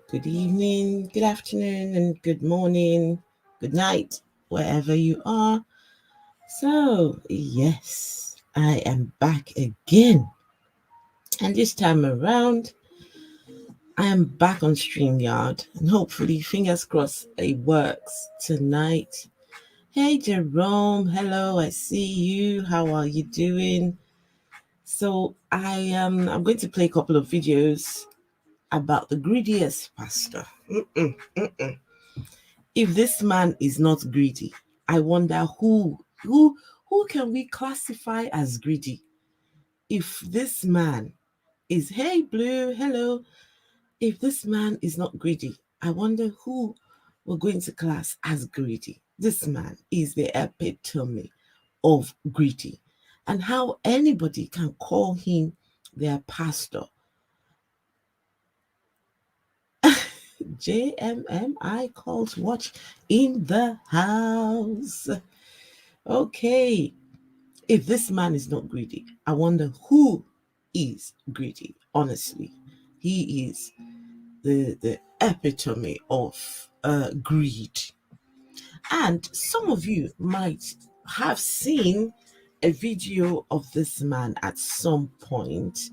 Good evening, good afternoon, and good morning, good night, wherever you are. So, yes, I am back again. And this time around, I am back on StreamYard. And hopefully, fingers crossed, it works tonight. Hey, Jerome. Hello, I see you. How are you doing? So, I'm going to play a couple of videos about the greediest pastor. If this man is not greedy, I wonder who can we classify as greedy? If this man is, hey Blue, hello. If this man is not greedy, I wonder who we're going to class as greedy. This man is the epitome of greedy, and how anybody can call him their pastor. JMMI calls watch in the house. Okay, if this man is not greedy, I wonder who is greedy. Honestly, he is the epitome of greed. And some of you might have seen a video of this man at some point.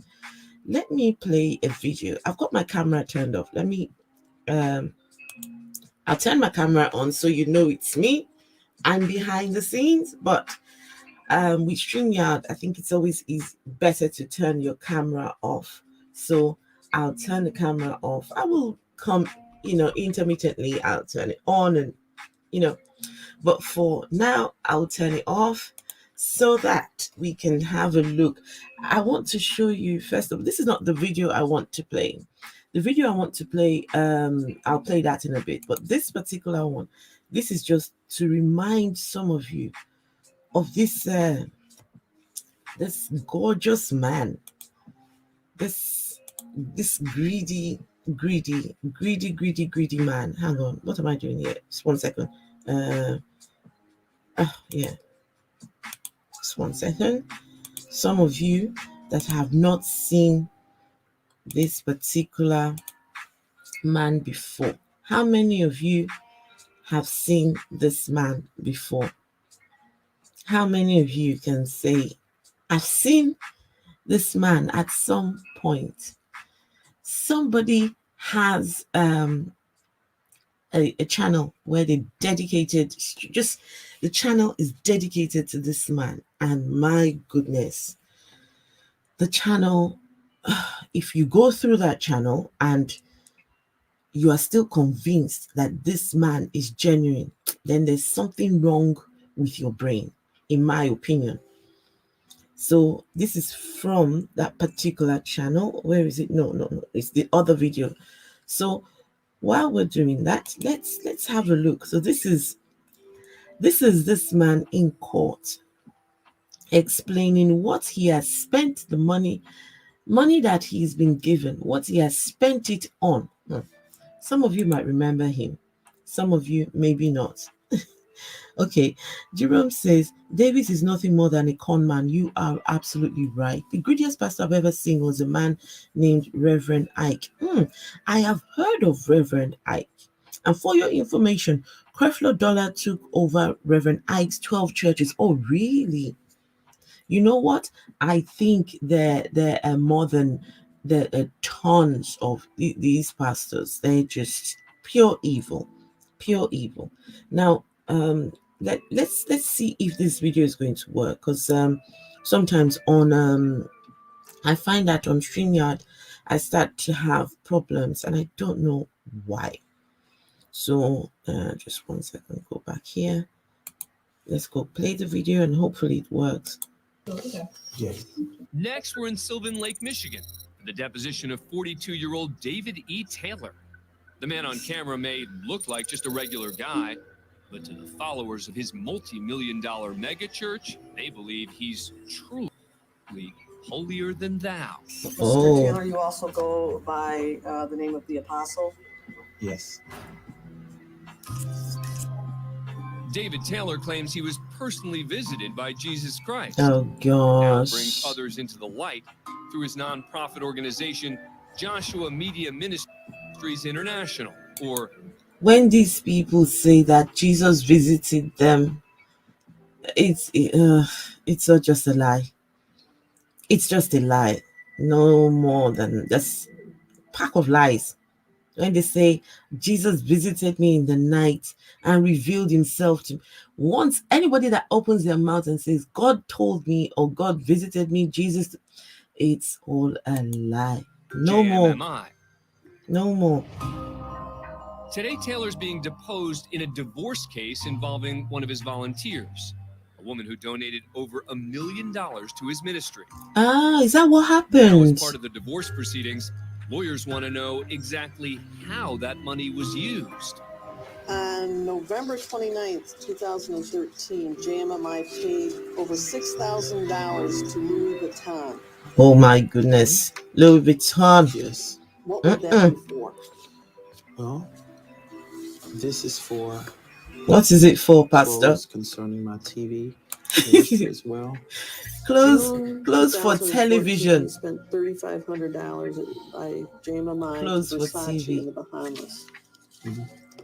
Let me play a video. I've got my camera turned off. Um, I'll turn my camera on so you know it's me. I'm behind the scenes, but with StreamYard, I think it's always better to turn your camera off. So I'll turn the camera off. I will come, intermittently, I'll turn it on and, but for now, I'll turn it off so that we can have a look. I want to show you, first of all, this is not the video I want to play. The video I want to play, I'll play that in a bit. But this particular one, this is just to remind some of you of this gorgeous man, this greedy man. Hang on, what am I doing here? Just 1 second. Yeah, just 1 second. Some of you that have not seen this particular man before, how many of you have seen this man before? How many of you can say, I've seen this man at some point? Somebody has a channel where they dedicated, just the channel is dedicated to this man, and my goodness, the channel, if you go through that channel and you are still convinced that this man is genuine, then there's something wrong with your brain, in my opinion. So this is from that particular channel. Where is it? No, it's the other video. So while we're doing that, let's have a look. So this is this man in court explaining what he has spent the money that he's been given, what he has spent it on. Some of you might remember him, some of you maybe not. Okay, Jerome says, Davis is nothing more than a con man. You are absolutely right. The greediest pastor I've ever seen was a man named Reverend Ike. I have heard of Reverend Ike. And for your information, Creflo Dollar took over Reverend Ike's 12 churches. Oh, really? You know what? I think there are more than there are tons of these pastors. They're just pure evil, pure evil. Now, let's see if this video is going to work, because sometimes on I find that on StreamYard I start to have problems and I don't know why. So just 1 second, go back here. Let's go play the video and hopefully it works. Yes. Next, we're in Sylvan Lake, Michigan, for the deposition of 42-year-old David E. Taylor. The man on camera may look like just a regular guy, but to the followers of his multi-million-dollar megachurch, they believe he's truly holier than thou. Mr. Taylor, you also go by the name of the Apostle? Yes. David Taylor claims he was personally visited by Jesus Christ. Oh gosh. Brings others into the light through his nonprofit organization, Joshua Media Ministry. Ministries International, or When these people say that Jesus visited them, it's it's not just a lie. It's just a lie. No more than just pack of lies. When they say Jesus visited me in the night and revealed himself to me. Once anybody that opens their mouth and says God told me or God visited me, Jesus, it's all a lie. No more. JMMI. No more. Today, Taylor's being deposed in a divorce case involving one of his volunteers, a woman who donated over $1 million to his ministry. Ah, is that what Now, as happened? part of the divorce proceedings, lawyers want to know exactly how that money was used. On November 29th, 2013, JMMI paid over $6,000 to Louis Vuitton. Oh my goodness. Louis Vuitton. Yes. What would that be for? Well, this is for What is it for, Pastor? clothes concerning my TV ministry as well. Clothes June for 2014, television. Spent $3,500 by JMMI Clothes to for Versace TV. in the Bahamas.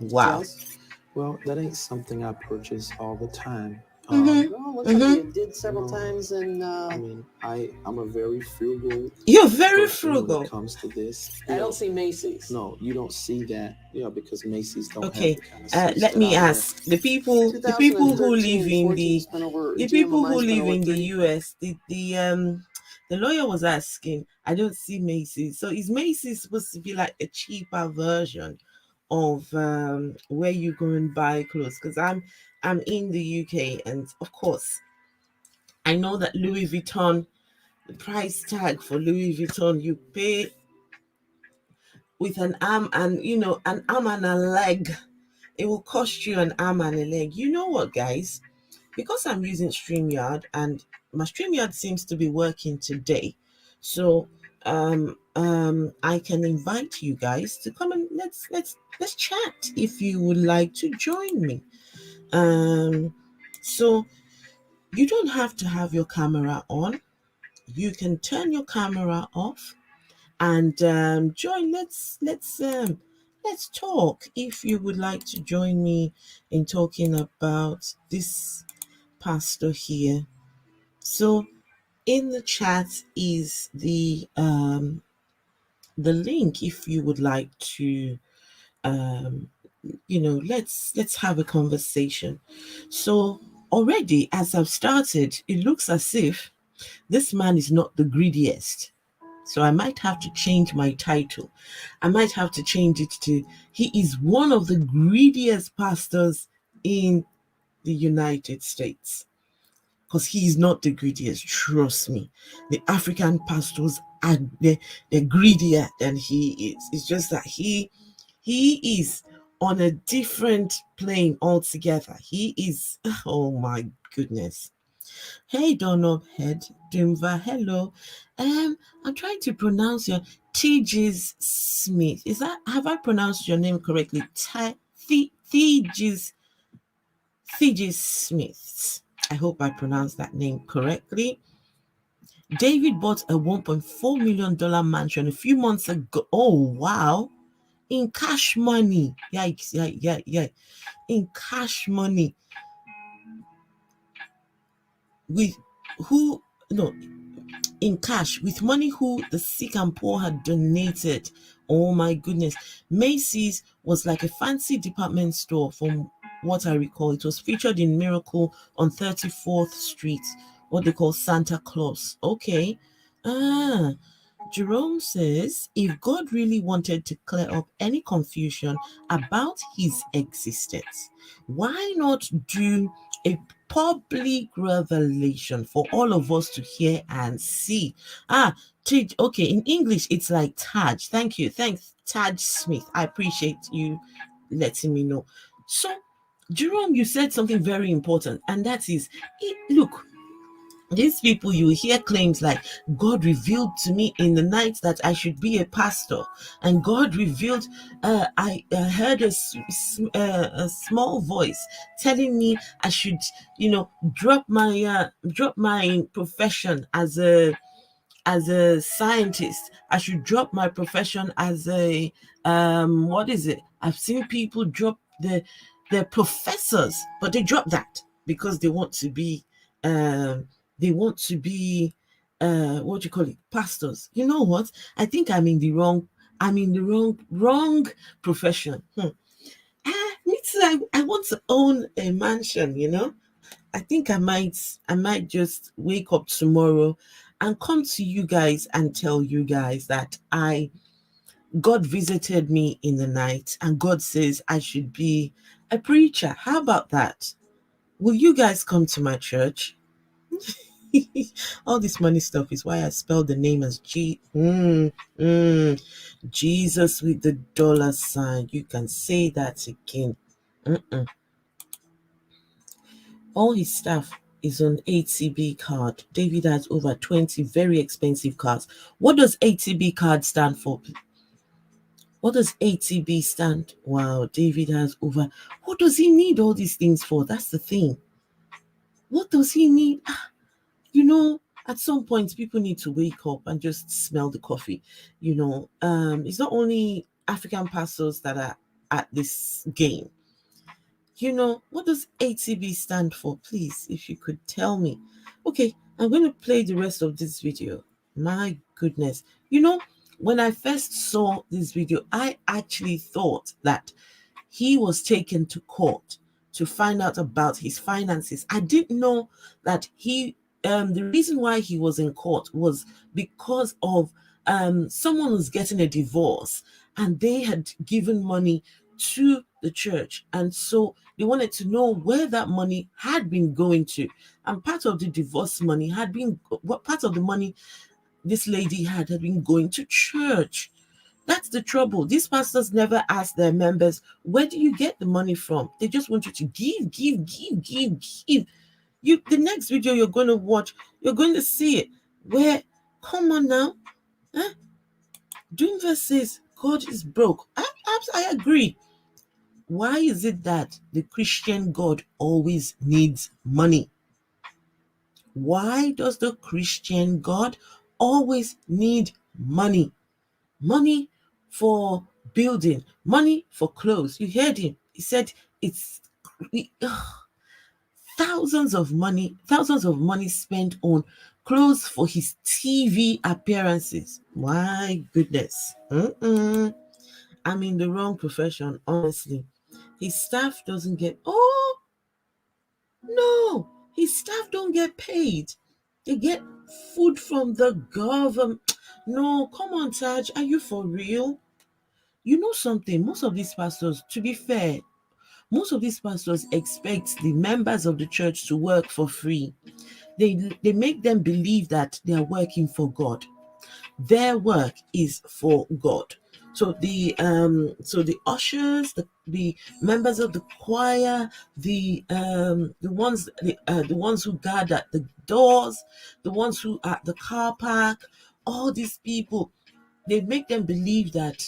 Wow. Yes? Well, that ain't something I purchase all the time. Mhm. Well, looks like you did several times in. I mean, I'm a very frugal You're very person when frugal. it comes to this. I don't see Macy's. No, you don't see that. Because Macy's don't Okay, have the kind of suits let that me I wear. ask the people who live in the US. The lawyer was asking. I don't see Macy's. So is Macy's supposed to be like a cheaper version of where you go and buy clothes? Because I'm in the UK, and of course I know that Louis Vuitton, the price tag for Louis Vuitton, you pay with an arm and an arm and a leg. It will cost you an arm and a leg. You know what, guys? Because I'm using StreamYard and my StreamYard seems to be working today, so I can invite you guys to come and let's chat if you would like to join me. So you don't have to have your camera on. You can turn your camera off and join. Let's talk. If you would like to join me in talking about this pastor here, so in the chat is the link. If you would like to let's have a conversation. So already, as I've started, it looks as if this man is not the greediest. So I might have to change my title. I might have to change it to he is one of the greediest pastors in the United States. Because he is not the greediest, trust me. The African pastors are they're greedier than he is. It's just that he is on a different plane altogether. He is, oh my goodness. Hey, Donald Head, Denver, hello. I'm trying to pronounce your T.J. Smith. Have I pronounced your name correctly? T.J. Smith. I hope I pronounced that name correctly. David bought a $1.4 million mansion a few months ago. Oh, wow. In cash money. Yikes, yeah. In cash money. With who? No, in cash with money who the sick and poor had donated. Oh my goodness. Macy's was like a fancy department store from what I recall. It was featured in Miracle on 34th Street, what they call Santa Claus. Okay. Ah, Jerome says if God really wanted to clear up any confusion about his existence, why not do a public revelation for all of us to hear and see? Okay, in English it's like Taj. Thank you. Thanks, Taj Smith. I appreciate you letting me know. So, Jerome, you said something very important, and that is look, these people, you hear claims like God revealed to me in the night that I should be a pastor, and God revealed I heard a small voice telling me I should drop my profession as a as a scientist. I should drop my profession as a what is it? I've seen people drop their professors, but they drop that because they want to be they want to be what do you call it, pastors. You know what? I think I'm in the wrong profession. Me too. I want to own a mansion, you know. I think I might just wake up tomorrow and come to you guys and tell you guys that I God visited me in the night and God says I should be a preacher. How about that? Will you guys come to my church? All this money stuff is why I spelled the name as Jesus with the dollar sign. You can say that again. Mm-mm. All his stuff is on ATB card. David has over 20 very expensive cards. What does ATB card stand for? What does ATB stand? Wow, David has over. What does he need all these things for? That's the thing. What does he need? You know, at some point, people need to wake up and just smell the coffee. It's not only African pastors that are at this game. What does ATB stand for? Please, if you could tell me. Okay, I'm going to play the rest of this video. My goodness. When I first saw this video, I actually thought that he was taken to court to find out about his finances. I didn't know that the reason why he was in court was because of someone was getting a divorce and they had given money to the church, and so they wanted to know where that money had been going to. And part of the divorce money had been what part of the money this lady had been going to church. That's the trouble. These pastors never ask their members, where do you get the money from? They just want you to give, give, give, give, give. The next video you're going to watch, you're going to see it. Where, come on now. Huh? Doomver says God is broke. I agree. Why is it that the Christian God always needs money? Why does the Christian God always need money? Money for building, money for clothes. You heard him. He said it's thousands of money spent on clothes for his TV appearances. My goodness. I'm in the wrong profession, honestly. His staff doesn't get, oh, no, his staff don't get paid. They get food from the government. No, come on, Taj, are you for real? You know something, most of these pastors, to be fair, most of these pastors expect the members of the church to work for free. They make them believe that they are working for God. Their work is for God. So the ushers, the members of the choir, the ones who guard at the doors, the ones who are at the car park, all these people, they make them believe that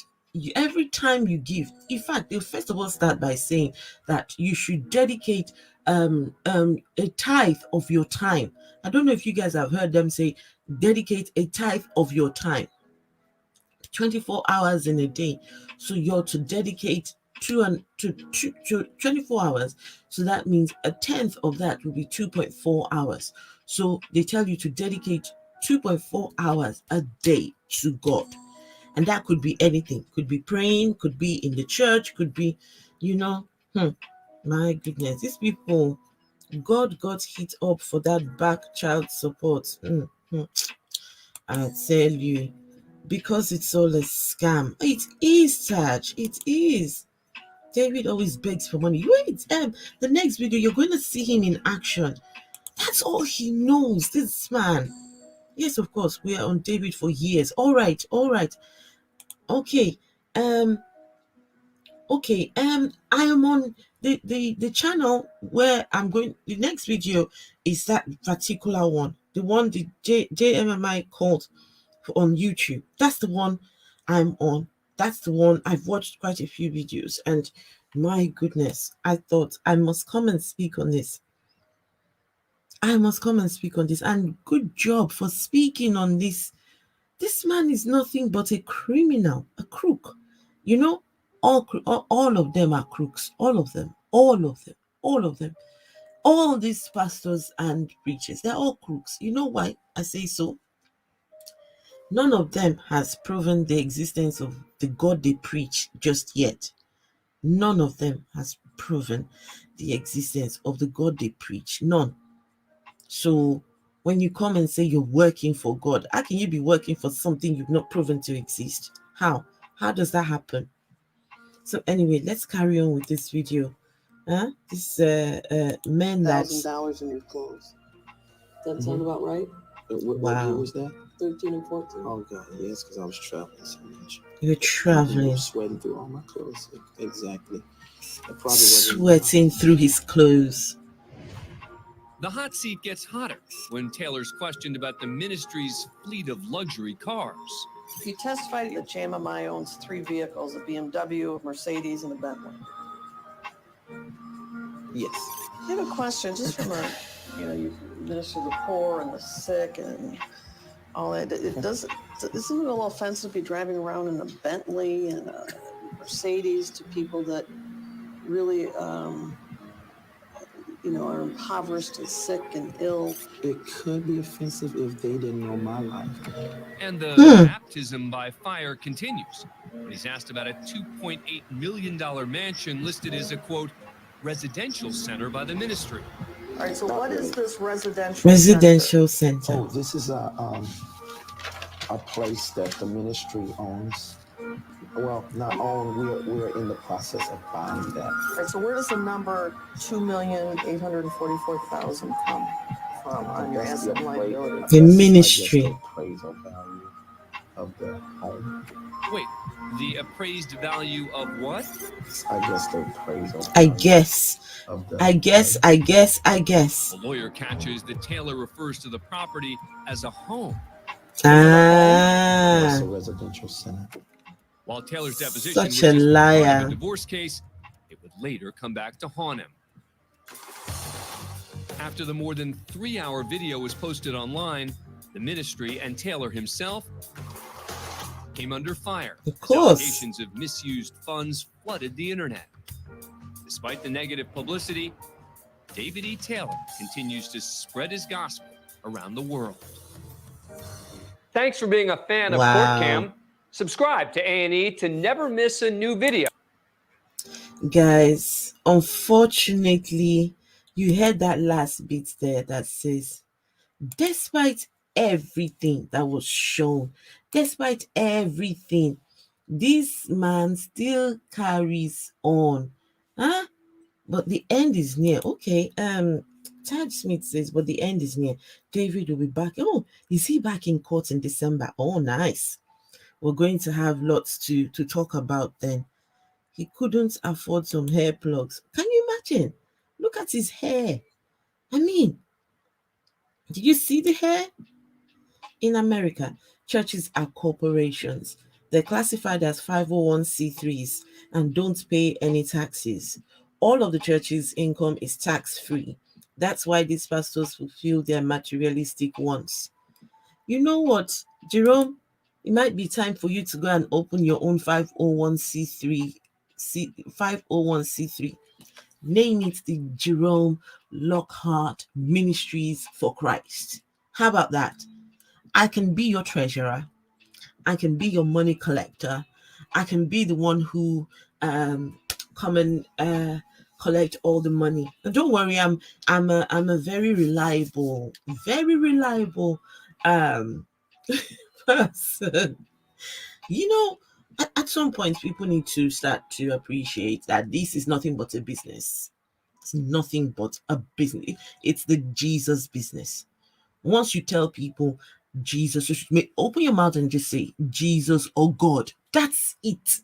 every time you give, in fact, they first of all start by saying that you should dedicate a tithe of your time. I don't know if you guys have heard them say dedicate a tithe of your time, 24 hours in a day. So you're to dedicate to 24 hours. So that means a tenth of that will be 2.4 hours. So they tell you to dedicate 2.4 hours a day to God. And that could be anything. Could be praying, could be in the church, could be, you know, my goodness, these people, God got hit up for that back child support. I tell you, because it's all a scam. It is, Taj. It is. David always begs for money. Wait, the next video, you're going to see him in action. That's all he knows, this man. Yes, of course, we are on David for years. All right. Okay. I am on the channel where I'm going. The next video is that particular one, the one the JMMI called on YouTube. That's the one I'm on. That's the one I've watched quite a few videos, and my goodness, I thought I must come and speak on this. I must come and speak on this, and good job for speaking on this This man is nothing but a criminal, a crook. You know, all of them are crooks. All of them. All of them. All of them. All these pastors and preachers, they're all crooks. You know why I say so? None of them has proven the existence of the God they preach just yet. None of them has proven the existence of the God they preach. None. So when you come and say you're working for God, how can you be working for something you've not proven to exist? How? How does that happen? So anyway, let's carry on with this video. This men that $1,000 in your clothes. Does that sound about right? What year was that? 13 and 14. Oh God, yes, because I was traveling so much. you're traveling, Sweating through all my clothes. Exactly. sweating through his clothes. The hot seat gets hotter when Taylor's questioned about the ministry's fleet of luxury cars. He testified that JMMI owns 3 vehicles, a BMW, a Mercedes, and a Bentley. Yes. I have a question, just from a, you minister to the poor and the sick and all that. Isn't it a little offensive to be driving around in a Bentley and a Mercedes to people that really, are impoverished and sick and ill? It could be offensive if they didn't know my life. And the baptism by fire continues. He's asked about a $2.8 million mansion listed as a, quote, residential center by the ministry. All right, so what is this residential center? Oh, this is a place that the ministry owns. Well, not own. We're in the process of buying that. All right, so where does the number 2,844,000 come from on your asset and liability? The ministry. The appraisal value of the home. Wait, the appraised value of what? I guess the appraisal. I guess. The lawyer catches that Taylor refers to the property as a home. It's a residential center. While Taylor's deposition Such was a just liar. part of a divorce case, it would later come back to haunt him. After the more than 3-hour video was posted online, the ministry and Taylor himself came under fire. Of course. Allegations of misused funds flooded the internet. Despite the negative publicity, David E. Taylor continues to spread his gospel around the world. Thanks for being a fan of Wow. CourtCam. Subscribe to A&E to never miss a new video. Guys, unfortunately, you heard that last bit there that says, despite everything that was shown, despite everything, this man still carries on. But the end is near. Okay. Tad Smith says, but the end is near. David will be back. Oh, is he back in court in December? Oh, nice. We're going to have lots to talk about then. He couldn't afford some hair plugs. Can you imagine? Look at his hair. I mean, did you see the hair? In America, churches are corporations. They're classified as 501c3s and don't pay any taxes. All of the church's income is tax-free. That's why these pastors fulfill their materialistic wants. You know what, Jerome? It might be time for you to go and open your own 501c3. Name it the Jerome Lockhart Ministries for Christ. How about that? I can be your treasurer. I can be your money collector. I can be the one who come and collect all the money. And don't worry, I'm a very reliable person. You know, at some point, people need to start to appreciate that this is nothing but a business. It's nothing but a business. It's the Jesus business. Once you tell people Jesus, you should open your mouth and just say Jesus or God. That's it.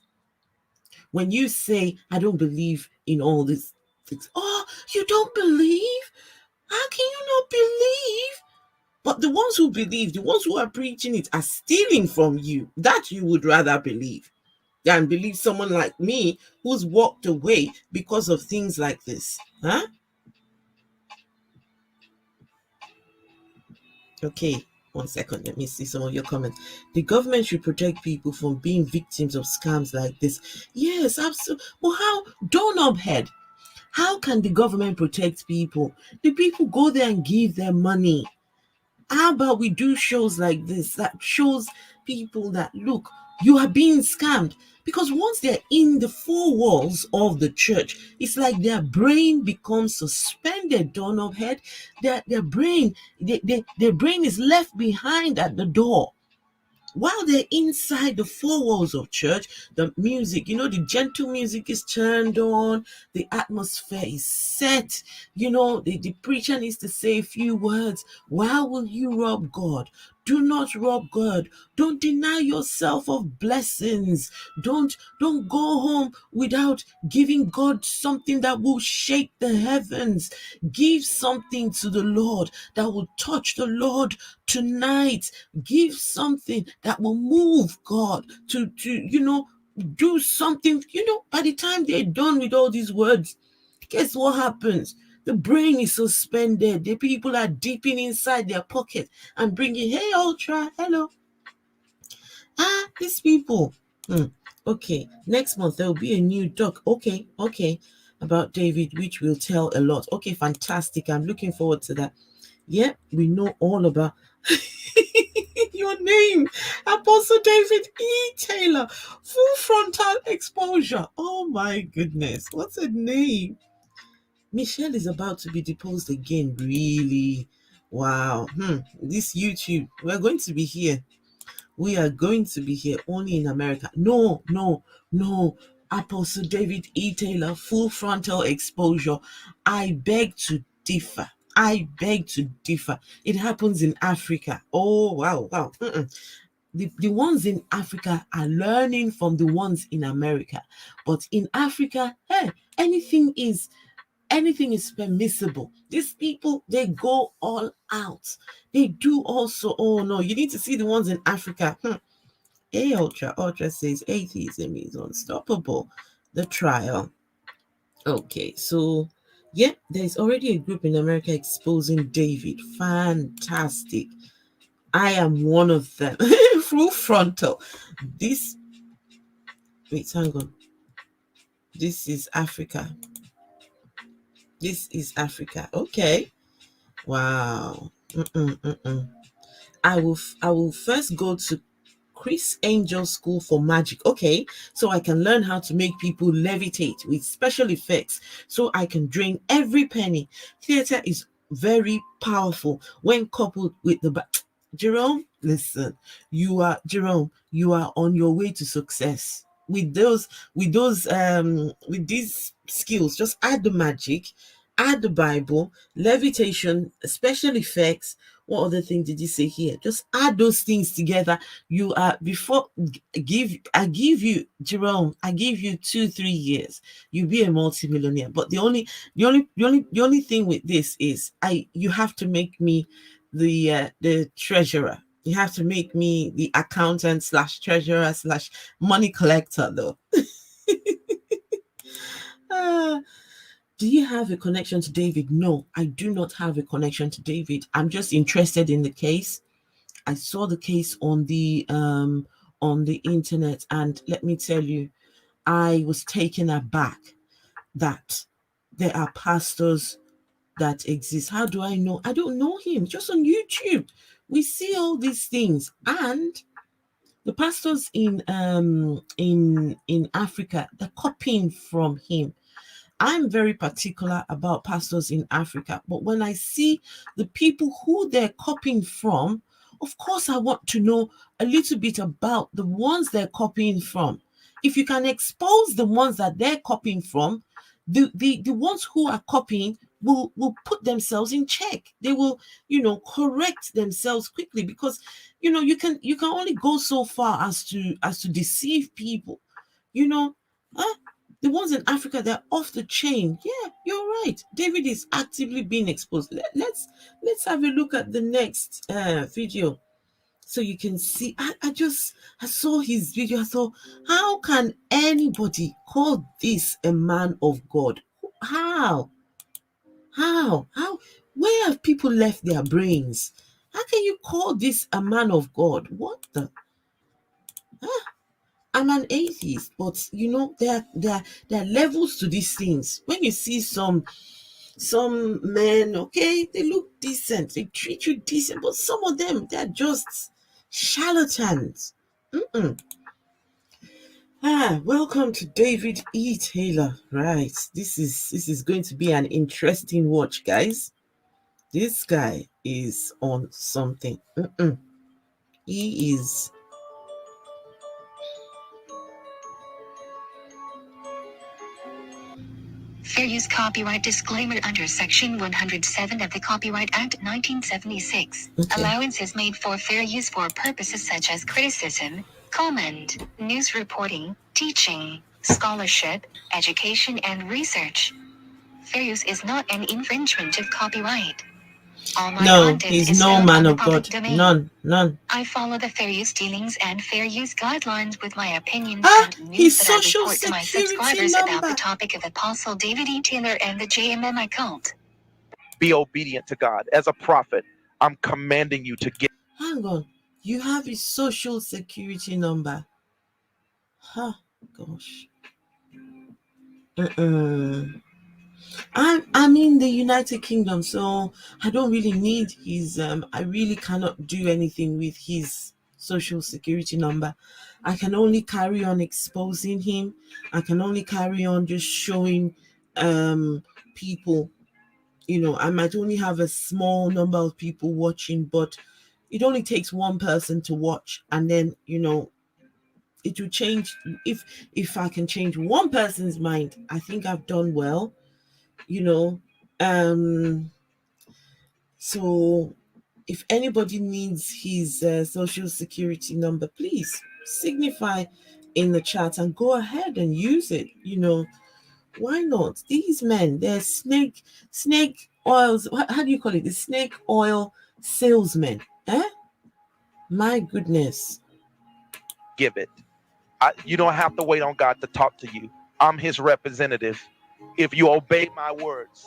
When you say, I don't believe in all these things. Oh, you don't believe? How can you not believe? But the ones who believe, the ones who are preaching it are stealing from you. That you would rather believe than believe someone like me who's walked away because of things like this. Okay, 1 second, let me see some of your comments. The government should protect people from being victims of scams like this. Yes, absolutely. Well, how? Donut head. How can the government protect people? The people go there and give them money. How about we do shows like this that shows people that, look, you are being scammed? Because once they're in the four walls of the church, it's like their brain becomes suspended, Donald head. Their brain, their brain is left behind at the door. While they're inside the four walls of church, the music, the gentle music is turned on, the atmosphere is set, the preacher needs to say a few words. Why will you rob God? Do not rob God. Don't deny yourself of blessings. Don't go home without giving God something that will shake the heavens. Give something to the Lord that will touch the Lord tonight. Give something that will move God to do something. By the time they're done with all these words, guess what happens? The brain is suspended. The people are dipping inside their pocket and bringing, hey, Ultra, hello. These people. Okay, next month there will be a new doc. Okay, about David, which will tell a lot. Okay, fantastic. I'm looking forward to that. Yeah, we know all about your name, Apostle David E. Taylor. Full frontal exposure. Oh my goodness, what's a name? Michelle is about to be deposed again. Really? Wow. This YouTube, we're going to be here. We are going to be here only in America. No. Apostle David E. Taylor, full frontal exposure. I beg to differ. It happens in Africa. Oh, wow. The ones in Africa are learning from the ones in America. But in Africa, hey, anything is permissible. These people, they go all out. They do also. Oh no, you need to see the ones in Africa. Hey, Ultra says atheism is unstoppable. The trial. Okay, so yeah, there's already a group in America exposing David. Fantastic. I am one of them. Full frontal. Wait, hang on. This is Africa. Okay. Wow. I will first go to Chris Angel School for Magic. Okay, so I can learn how to make people levitate with special effects so I can drain every penny. Theater is very powerful when coupled with the Jerome, listen, you are on your way to success. With these skills, just add the magic, add the Bible, levitation, special effects. What other thing did you say here? Just add those things together. You are I give you, Jerome, I give you 2-3 years, you'll be a multimillionaire. But the only thing with this is you have to make me the treasurer. You have to make me the accountant / treasurer / money collector, though. Do you have a connection to David? No, I do not have a connection to David. I'm just interested in the case. I saw the case on the internet, and let me tell you, I was taken aback that there are pastors that exist. How do I know? I don't know him. Just on YouTube, we see all these things, and the pastors in Africa, they're copying from him. I'm very particular about pastors in Africa, but when I see the people who they're copying from, of course, I want to know a little bit about the ones they're copying from. If you can expose the ones that they're copying from, the ones who are copying will put themselves in check. They will, correct themselves quickly, because, you can only go so far as to deceive people, the ones in Africa, they're off the chain. Yeah, you're right. David is actively being exposed. Let's have a look at the next video, so you can see. I saw his video. I thought, how can anybody call this a man of God? How? Where have people left their brains? How can you call this a man of God? What the? Huh? I'm an atheist, but you know there are levels to these things. When you see some men, okay, they look decent, they treat you decent, but some of them they're just charlatans. Welcome to David E. Taylor. Right, this is going to be an interesting watch, guys. This guy is on something. He is. Fair use copyright disclaimer under Section 107 of the Copyright Act 1976. Okay. Allowance is made for fair use for purposes such as criticism, comment, news reporting, teaching, scholarship, education, and research. Fair use is not an infringement of copyright. All my No, content he's is no held man on the of public God. domain. None. I follow the fair use dealings and fair use guidelines with my opinions and His news that I social report to my security subscribers about number. the topic of Apostle David E. Taylor and the JMMI cult. Be obedient to God. As a prophet, I'm commanding you to get. Hang on. You have his social security number. Gosh. I'm in the United Kingdom, so I don't really need his I really cannot do anything with his social security number. I can only carry on exposing him. I can only carry on just showing people, you know, I might only have a small number of people watching, but it only takes one person to watch, and then, you know, it will change. If I can change one person's mind, I think I've done well, you know. So if anybody needs his social security number, please signify in the chat and go ahead and use it. You know, why not? These men, they're snake oils. How do you call it? The snake oil salesmen. My goodness. Give it. You don't have to wait on God to talk to you. I'm his representative. If you obey my words,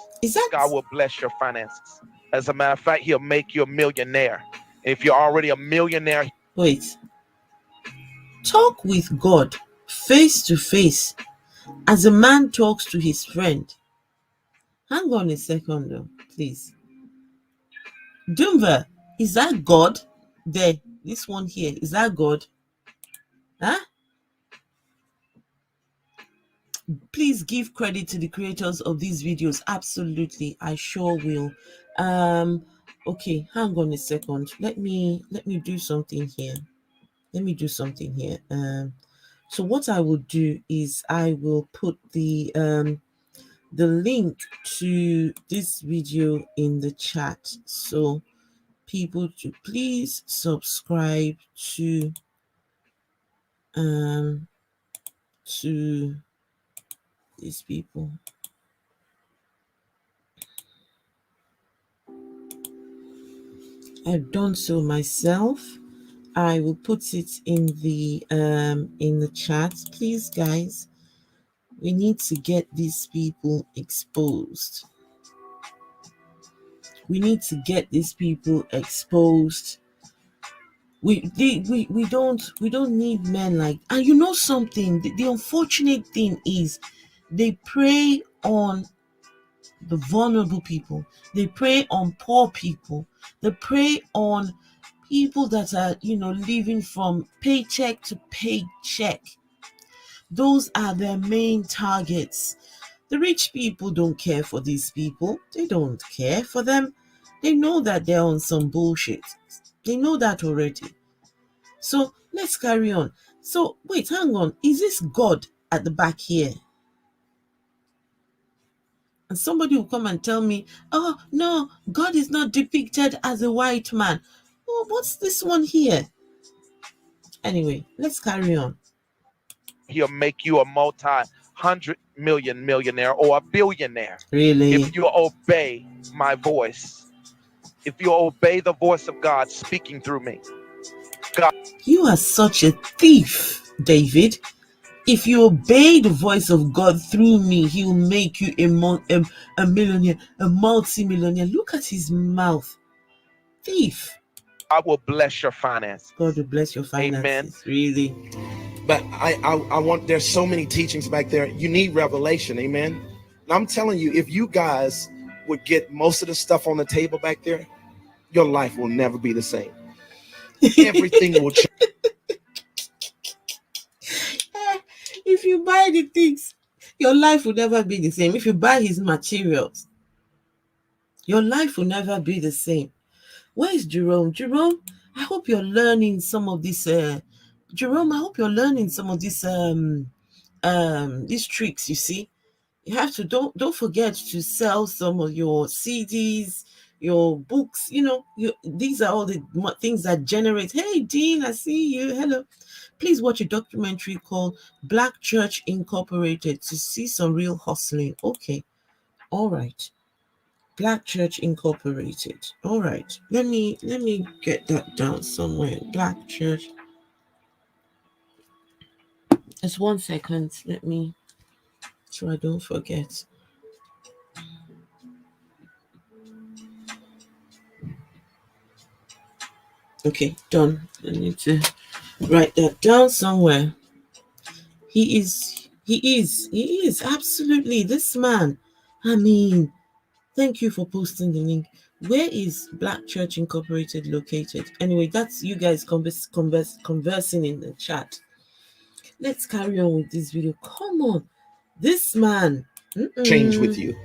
God will bless your finances. As a matter of fact, he'll make you a millionaire. If you're already a millionaire. Wait. Talk with God face to face as a man talks to his friend. Hang on a second, though, please. Dumva, is that God? There, this one here, is that God? Please give credit to the creators of these videos. Absolutely, I sure will. Okay, hang on a second. Let me do something here. So what I will do is I will put the link to this video in the chat, so people to please subscribe to these people. I've done so myself. I will put it in the chat. Please, guys, we need to get these people exposed. We need to get these people exposed. We don't need men like. And you know something, the unfortunate thing is they prey on the vulnerable people, they prey on poor people, they prey on people that are, you know, living from paycheck to paycheck. Those are their main targets. The rich people don't care for these people. They don't care for them. They know that they're on some bullshit. They know that already. So let's carry on. So wait, hang on. Is this God at the back here? And somebody will come and tell me, oh, no, God is not depicted as a white man. Oh, what's this one here? Anyway, let's carry on. He'll make you a multi-hundred million millionaire or a billionaire. Really? If you obey my voice. If you obey the voice of God speaking through me. God. You are such a thief, David. If you obey the voice of God through me, he will make you a millionaire, a multi-millionaire. Look at his mouth. Thief. I will bless your finances. God will bless your finances. Amen. Really. But I want, there's so many teachings back there. You need revelation. Amen. And I'm telling you, if you guys would get most of the stuff on the table back there, your life will never be the same. Everything will change. If you buy the things, your life will never be the same. If you buy his materials, your life will never be the same. Where is Jerome? Jerome, I hope you're learning some of this. Jerome, I hope you're learning some of these tricks. You see, you have to don't forget to sell some of your CDs, your books. You know, these are all the things that generate. Hey, Dean, I see you. Hello. Please watch a documentary called Black Church Incorporated to see some real hustling. Okay, all right. Black Church Incorporated. All right. Let me get that down somewhere. Black Church. Just 1 second. Let me, so I don't forget. Okay, done. I need to write that down somewhere. He is absolutely this man. I mean, thank you for posting the link. Where is Black Church Incorporated located? Anyway, that's you guys conversing in the chat. Let's carry on with this video. Come on. This man. Change with you.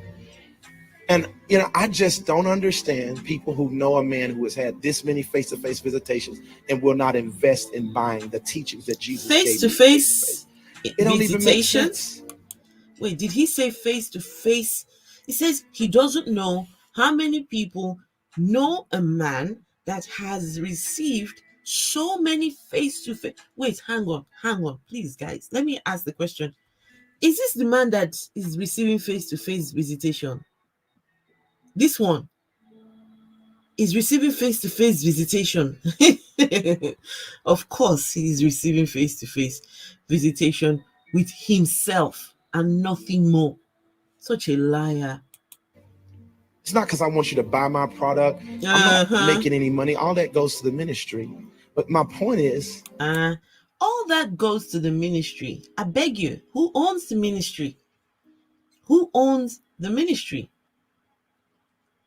And, you know, I just don't understand people who know a man who has had this many face-to-face visitations and will not invest in buying the teachings that Jesus gave. Face-to-face it don't even make sense. Wait, did he say face-to-face? He says he doesn't know how many people know a man that has received so many face-to-face. Wait, hang on, please, guys. Let me ask the question. Is this the man that is receiving face-to-face visitation? This one is receiving face-to-face visitation. Of course, he is receiving face-to-face visitation with himself and nothing more. Such a liar. It's not because I want you to buy my product. I'm not making any money. All that goes to the ministry. But my point is, all that goes to the ministry. I beg you, who owns the ministry? Who owns the ministry?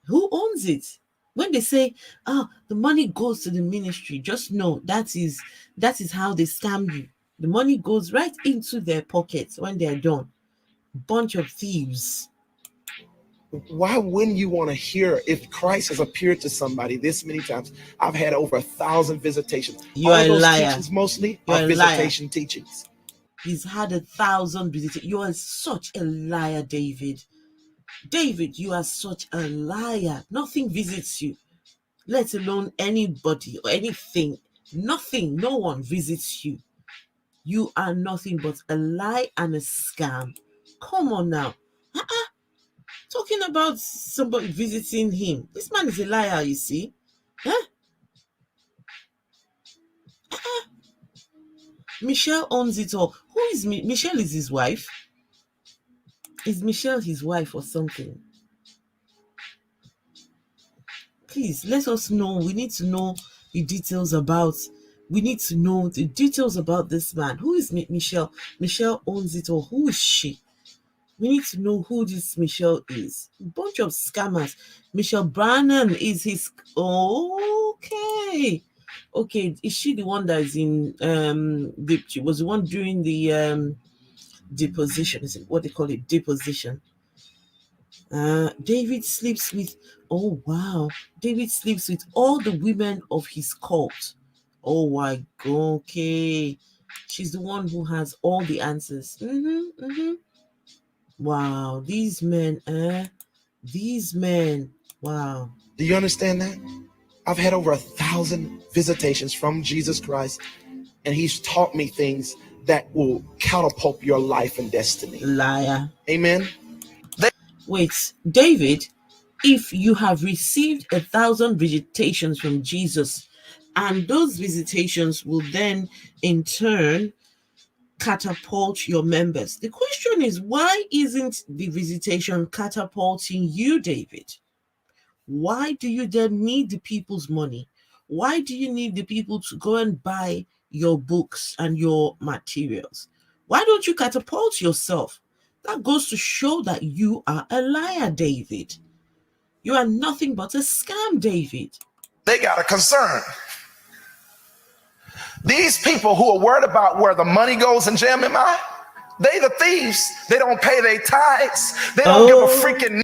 Who owns it? When they say, "Oh, the money goes to the ministry," just know that is how they scam you. The money goes right into their pockets when they're done. Bunch of thieves. Why wouldn't you want to hear if Christ has appeared to somebody this many times? I've had over 1,000 visitations. You are a liar. Teachings mostly are visitation teachings. He's had 1,000 visitations. You are such a liar, David. David, you are such a liar. Nothing visits you, let alone anybody or anything. Nothing, no one visits you. You are nothing but a lie and a scam. Come on now. Talking about somebody visiting him. This man is a liar, you see. Michelle owns it all. Who is Michelle? Is his wife? Is Michelle his wife or something? Please, let us know. We need to know the details about. We need to know the details about this man. Who is Michelle? Michelle owns it all. Who is she? We need to know who this Michelle is. Bunch of scammers. Michelle Branham is his. Okay. Is she the one that is in she was the one doing the deposition? Is it what they call it? Deposition. David sleeps with. Oh wow. David sleeps with all the women of his cult. Oh my God. Okay. She's the one who has all the answers. Wow, these men, wow. Do you understand that? I've had over 1,000 visitations from Jesus Christ, and he's taught me things that will catapult your life and destiny. Liar. Amen. Wait, David, if you have received 1,000 visitations from Jesus, and those visitations will then in turn catapult your members. The question is, why isn't the visitation catapulting you, David? Why do you then need the people's money? Why do you need the people to go and buy your books and your materials? Why don't you catapult yourself? That goes to show that you are a liar, David. You are nothing but a scam, David. They got a concern. These people who are worried about where the money goes in JMMI, they the thieves. They don't pay their tithes. They don't give a freaking...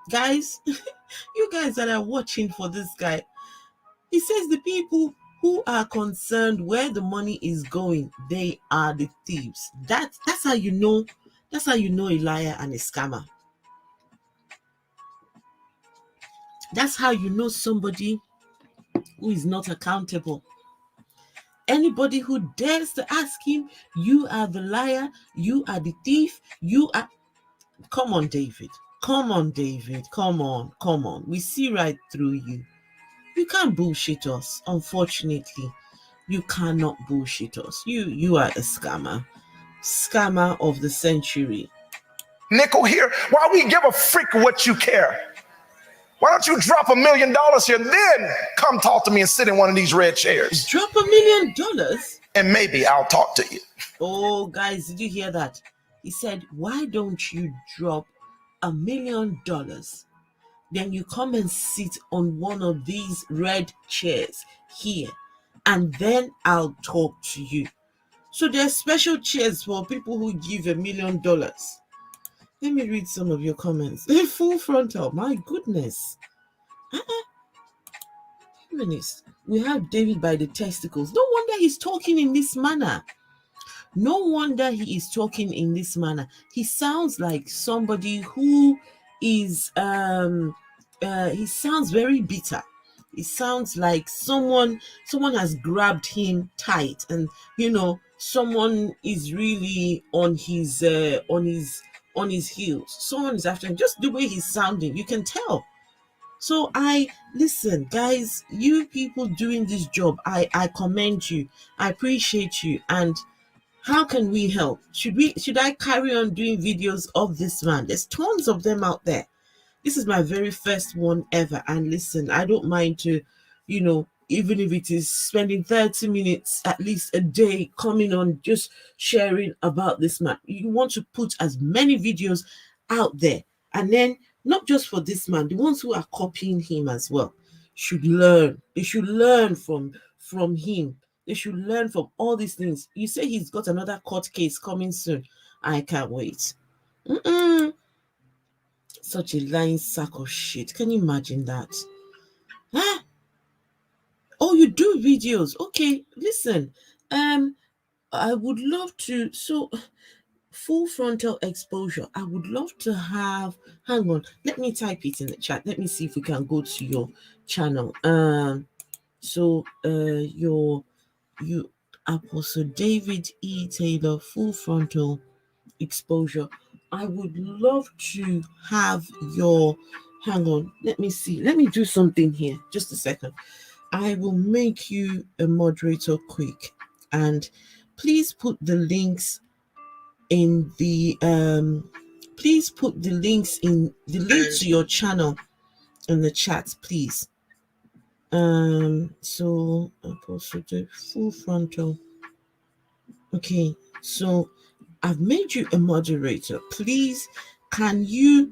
Guys, you guys that are watching for this guy, he says the people who are concerned where the money is going, they are the thieves. That's how you know. That's how you know a liar and a scammer. That's how you know somebody who is not accountable. Anybody who dares to ask him, you are the liar, you are the thief, you are... Come on, David. Come on, David. Come on. We see right through you. You can't bullshit us. Unfortunately, you cannot bullshit us. You are a scammer. Scammer of the century. Nickel here. Why we give a freak what you care? Why don't you drop $1 million here, then come talk to me and sit in one of these red chairs? Drop $1 million? And maybe I'll talk to you. Oh, guys, did you hear that? He said, why don't you drop $1 million? Then you come and sit on one of these red chairs here, and then I'll talk to you. So there's special chairs for people who give $1 million. Let me read some of your comments. Full frontal, my goodness. Feminist. We have David by the testicles. No wonder he's talking in this manner. No wonder he is talking in this manner. He sounds like somebody who is he sounds very bitter. It sounds like someone has grabbed him tight, and someone is really on his heels. Someone is after him. Just the way he's sounding, you can tell. So listen, guys, you people doing this job, I commend you. I appreciate you. And how can we help? Should I carry on doing videos of this man? There's tons of them out there. This is my very first one ever. And listen, I don't mind to, even if it is spending 30 minutes at least a day coming on, just sharing about this man. You want to put as many videos out there. And then not just for this man, the ones who are copying him as well should learn. They should learn from him. They should learn from all these things. You say he's got another court case coming soon. I can't wait. Such a lying sack of shit. Can you imagine that? Huh? Oh, you do videos. Okay, listen. I would love to. So, full frontal exposure. I would love to have. Hang on. Let me type it in the chat. Let me see if we can go to your channel. You Apostle David E. Taylor, full frontal exposure. I would love to have your... Hang on, let me see. Let me do something here. Just a second. I will make you a moderator quick. And please put the links in the... please put the links in... the link to your channel in the chat, please. So Apostle full frontal. Okay, so I've made you a moderator. Please, can you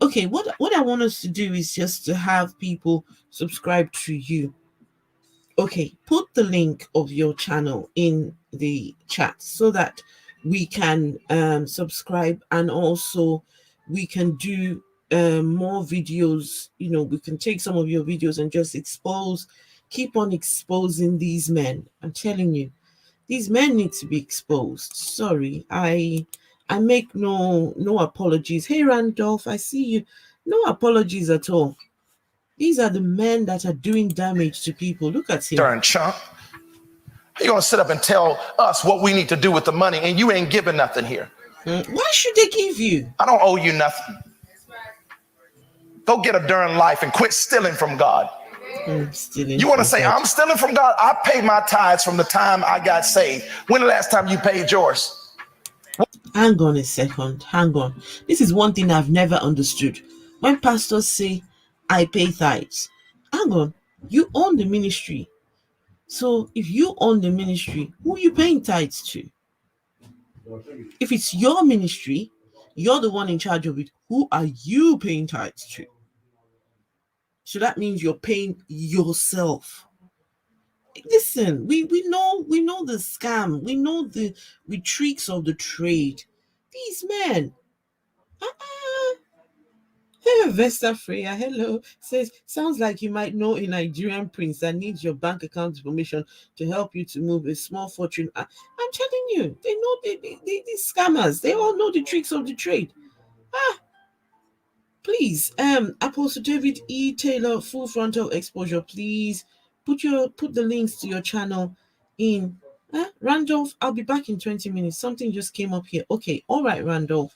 okay, what I want us to do is just to have people subscribe to you. Okay, put the link of your channel in the chat so that we can subscribe, and also we can do more videos. We can take some of your videos and just keep on exposing these men. I'm telling you, these men need to be exposed. Sorry, I make no apologies. Hey Randolph, I see you. No apologies at all. These are the men that are doing damage to people. Look at him. Darn chump. You're gonna sit up and tell us what we need to do with the money, and you ain't giving nothing here. Why should they give you? I don't owe you nothing. Go get a darn life and quit stealing from God. You want to say, I'm stealing from God? I paid my tithes from the time I got saved. When the last time you paid yours? Hang on a second. Hang on. This is one thing I've never understood. When pastors say, I pay tithes, hang on, you own the ministry. So if you own the ministry, who are you paying tithes to? If it's your ministry, you're the one in charge of it. Who are you paying tithes to? So that means you're paying yourself. Listen, we know the scam, we know the tricks of the trade. These men. Hey, Vesta Freya, hello. Says, sounds like you might know a Nigerian prince that needs your bank account information to help you to move a small fortune. I'm telling you, they know these scammers. They all know the tricks of the trade. Please, Apostle David E. Taylor, full frontal exposure. Please put the links to your channel in. Randolph, I'll be back in 20 minutes. Something just came up here. Okay, all right, Randolph.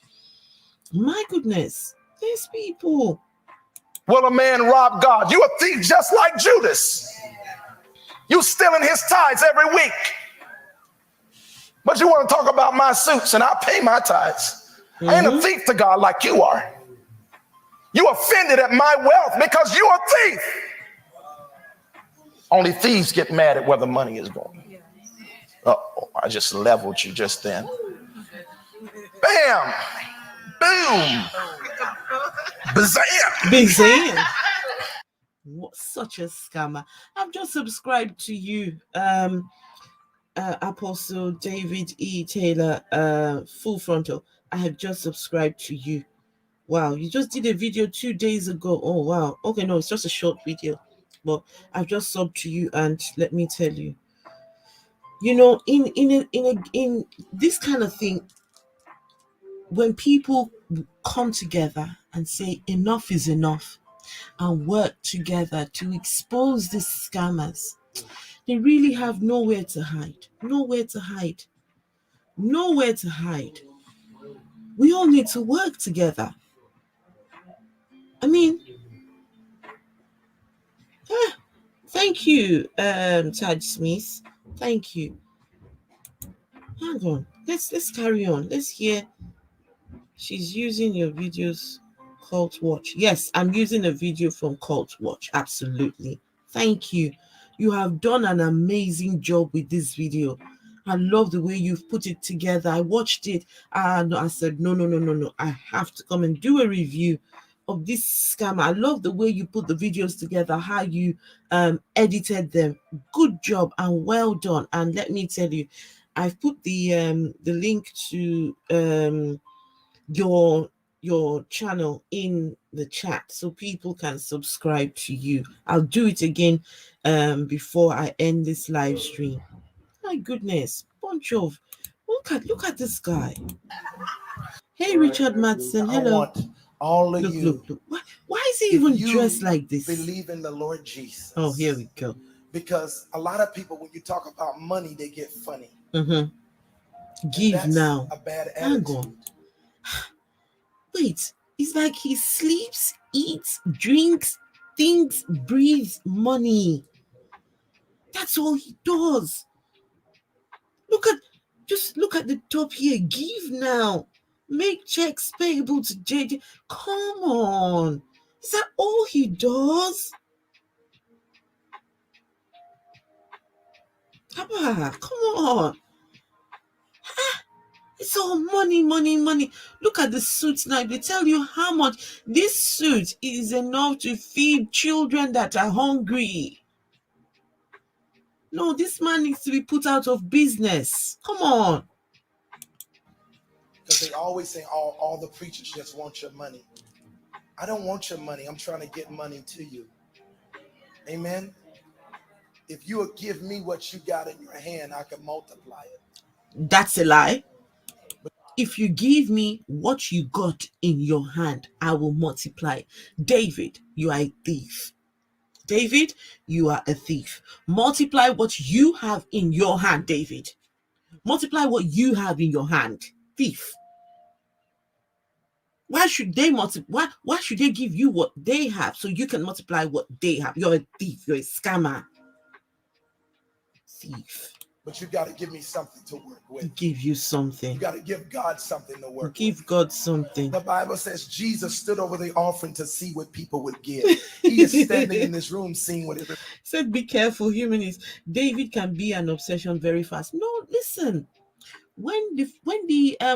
My goodness, there's people. Will a man rob God? You a thief just like Judas. You stealing his tithes every week. But you want to talk about my suits and I pay my tithes. I ain't a thief to God like you are. You offended at my wealth because you're a thief. Only thieves get mad at where the money is going. Uh-oh, I just leveled you just then. Bam! Boom! Bazam! Bazam! What, such a scammer. I've just subscribed to you, Apostle David E. Taylor, full frontal. I have just subscribed to you. Wow, you just did a video 2 days ago. Oh wow. Okay, no, it's just a short video, but I've just subbed to you, and let me tell you, you know, in this kind of thing, when people come together and say enough is enough and work together to expose these scammers, they really have nowhere to hide. Nowhere to hide. Nowhere to hide. We all need to work together. I mean, thank you, Taj Smith. Thank you. Hang on. Let's carry on. Let's hear. She's using your videos, Cult Watch. Yes, I'm using a video from Cult Watch. Absolutely. Thank you. You have done an amazing job with this video. I love the way you've put it together. I watched it and I said, no. I have to come and do a review of this scam. I love the way you put the videos together, how you edited them. Good job and well done. And let me tell you, I've put the link to your channel in the chat so people can subscribe to you. I'll do it again before I end this live stream. My goodness, bunch of look at this guy. Hey, Richard Madsen, hello. I want all of you. Look. Why is he even dressed like this? Believe in the Lord Jesus. Oh, here we go. Because a lot of people, when you talk about money, they get funny. Give now. A bad attitude. Hang on. Wait, it's like he sleeps, eats, drinks, thinks, breathes money. That's all he does. Just look at the top here. Give now. Make checks payable to JJ. Come on. Is that all he does? Come on. It's all money. Look at the suits now. They tell you how much this suit is enough to feed children that are hungry. No, this man needs to be put out of business. Come on. Because they always say all the preachers just want your money. I don't want your money. I'm trying to get money to you. Amen. If you will give me what you got in your hand, I can multiply it. That's a lie. If you give me what you got in your hand, I will multiply. David, you are a thief. David, you are a thief. Multiply what you have in your hand, David. Multiply what you have in your hand, thief. Why should they multiply? Why should they give you what they have so you can multiply what they have? You're a thief. You're a scammer. Thief. But you got to give me something to work with. Give you something. You got to give God something to work with. Give God something. The Bible says Jesus stood over the offering to see what people would give. He is standing in this room seeing what it said. Be careful, humanists. David can be an obsession very fast. No, listen. When the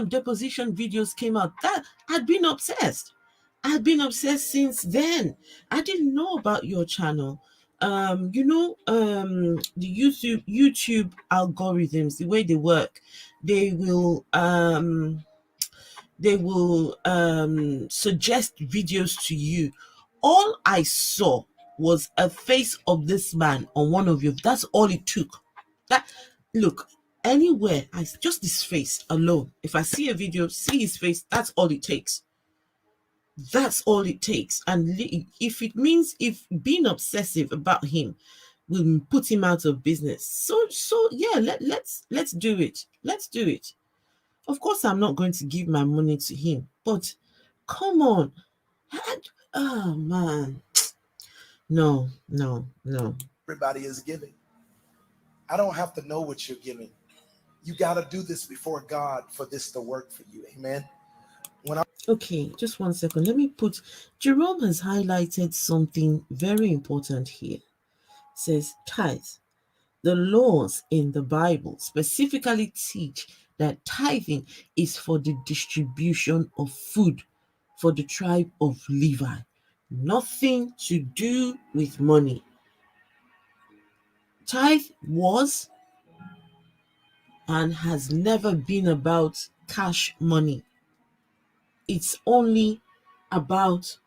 deposition videos came out, that I'd been obsessed. I'd been obsessed since then. I didn't know about your channel. The YouTube algorithms, the way they work, they will suggest videos to you. All I saw was a face of this man on one of you. That's all it took. That look, anywhere, just his face alone. If I see a video, see his face, that's all it takes. That's all it takes. And if it means, if being obsessive about him will put him out of business, so yeah, let's do it. Let's do it. Of course, I'm not going to give my money to him, but come on. Oh man, no. everybody is giving. I don't have to know what you're giving. You got to do this before God for this to work for you. Amen. Okay, just 1 second. Let me put, Jerome has highlighted something very important here. It says, tithes. The laws in the Bible specifically teach that tithing is for the distribution of food for the tribe of Levi. Nothing to do with money. Tithe was and has never been about cash money. It's only about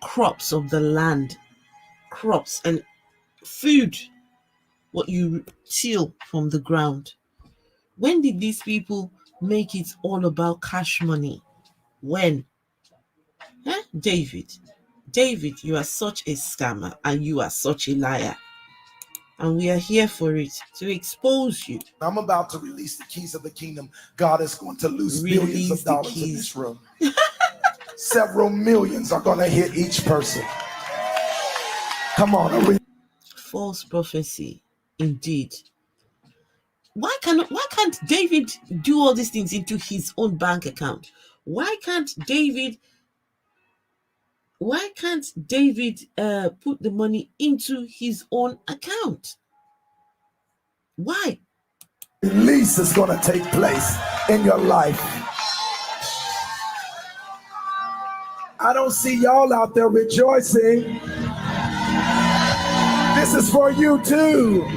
crops of the land, crops and food, what you till from the ground. When did these people make it all about cash money? When? David, you are such a scammer and you are such a liar. And we are here for it, to expose you. I'm about to release the keys of the kingdom. God is going to lose billions of dollars in this room. Several millions are going to hit each person. Come on. False prophecy, indeed. Why can't David do all these things into his own bank account? Why can't David put the money into his own account? Why? Release is going to take place in your life. I don't see y'all out there rejoicing. This is for you too.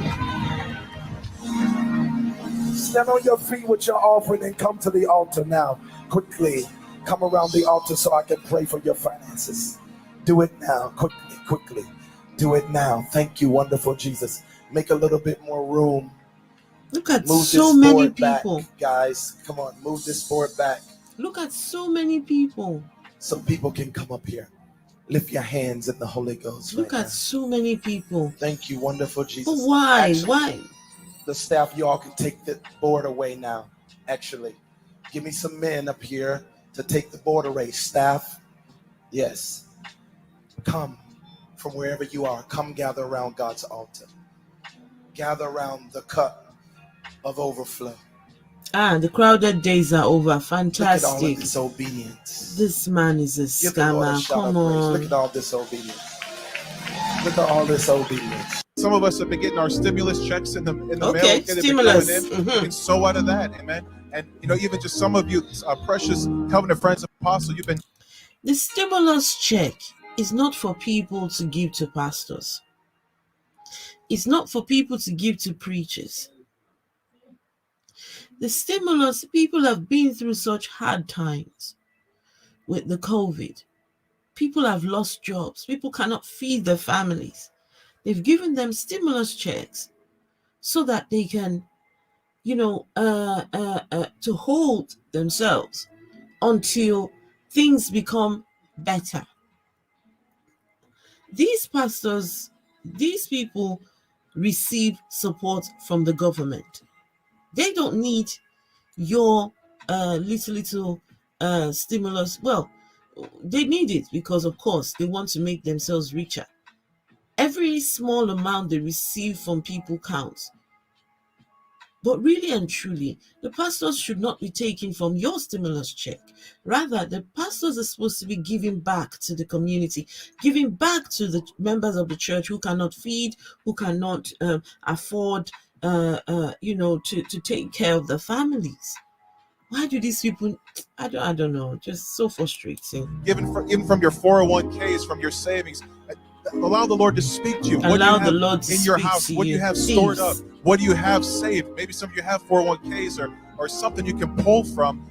Stand on your feet with your offering and come to the altar now. Quickly, come around the altar so I can pray for your finances. Do it now, quickly. Do it now. Thank you, wonderful Jesus. Make a little bit more room. Look at so many people. Back, guys, come on, move this board back. Look at so many people. So people can come up here. Lift your hands in the Holy Ghost. Look at so many people. Thank you, wonderful Jesus. But why? Actually, why? The staff, y'all can take the board away now. Actually, give me some men up here to take the board away. Staff, yes. Come from wherever you are. Come gather around God's altar. Gather around the cup of overflow. The crowded days are over. Fantastic. Look at all of disobedience. This man is a scammer. Come on. Look at all disobedience. Look at all disobedience. Some of us have been getting our stimulus checks in the mail. Stimulus. And so out of that, amen. And even just some of you, precious covenant friends of apostle, you've been. The stimulus check is not for people to give to pastors. It's not for people to give to preachers. The stimulus, people have been through such hard times with the COVID. People have lost jobs. People cannot feed their families. They've given them stimulus checks so that they can, to hold themselves until things become better. These pastors, these people receive support from the government. They don't need your little stimulus. Well, they need it because, of course, they want to make themselves richer. Every small amount they receive from people counts. But really and truly, the pastors should not be taking from your stimulus check. Rather, the pastors are supposed to be giving back to the community, giving back to the members of the church who cannot feed, who cannot afford, to take care of the families. Why do these people? I don't know. Just so frustrating. Even from your 401ks, from your savings, allow the Lord to speak to you. What do you have in your house? What do you have stored up? What do you have saved? Maybe some of you have 401ks or something you can pull from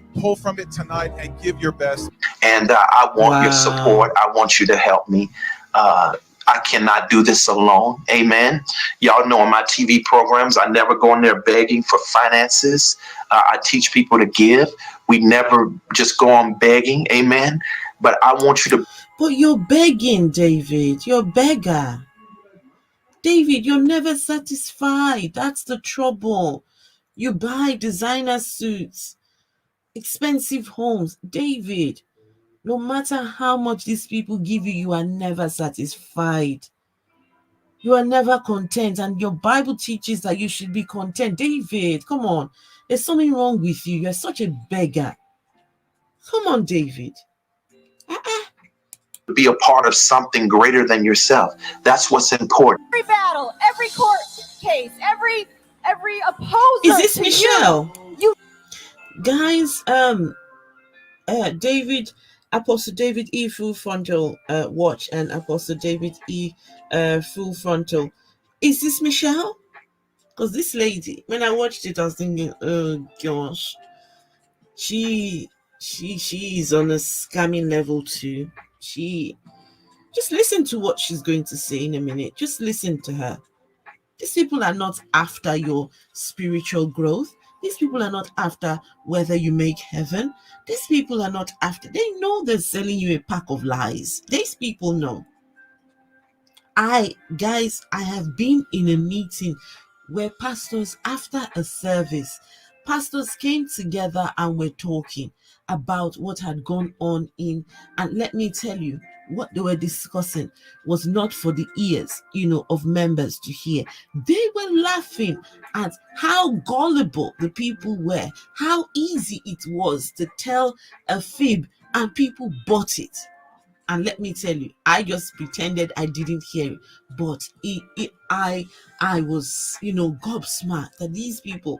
it tonight and give your best. And I want your support. I want you to help me. I cannot do this alone. Amen. Y'all know on my TV programs, I never go in there begging for finances. I teach people to give. We never just go on begging. Amen. But I want you to. But you're begging, David. You're a beggar. David, you're never satisfied. That's the trouble. You buy designer suits, expensive homes. David, no matter how much these people give you, you are never satisfied. You are never content. And your Bible teaches that you should be content. David, come on. There's something wrong with you. You're such a beggar. Come on, David. Be a part of something greater than yourself. That's what's important. Every battle, every court case, every opposer. Is this Michelle? You guys, David, Apostle David E. Full Frontal Watch and Apostle David E. Full Frontal. Is this Michelle? Because this lady, when I watched it, I was thinking, oh gosh, she is on a scamming level too. Just listen to what she's going to say in a minute. Just listen to her. These people are not after your spiritual growth. These people are not after whether you make heaven. These people are not after. They know they're selling you a pack of lies. These people know. I have been in a meeting where pastors, after a service, pastors came together and were talking about what had gone on in, and let me tell you, what they were discussing was not for the ears, of members to hear. They were laughing at how gullible the people were, how easy it was to tell a fib and people bought it. And let me tell you, I just pretended I didn't hear it, but I was, gobsmacked that these people,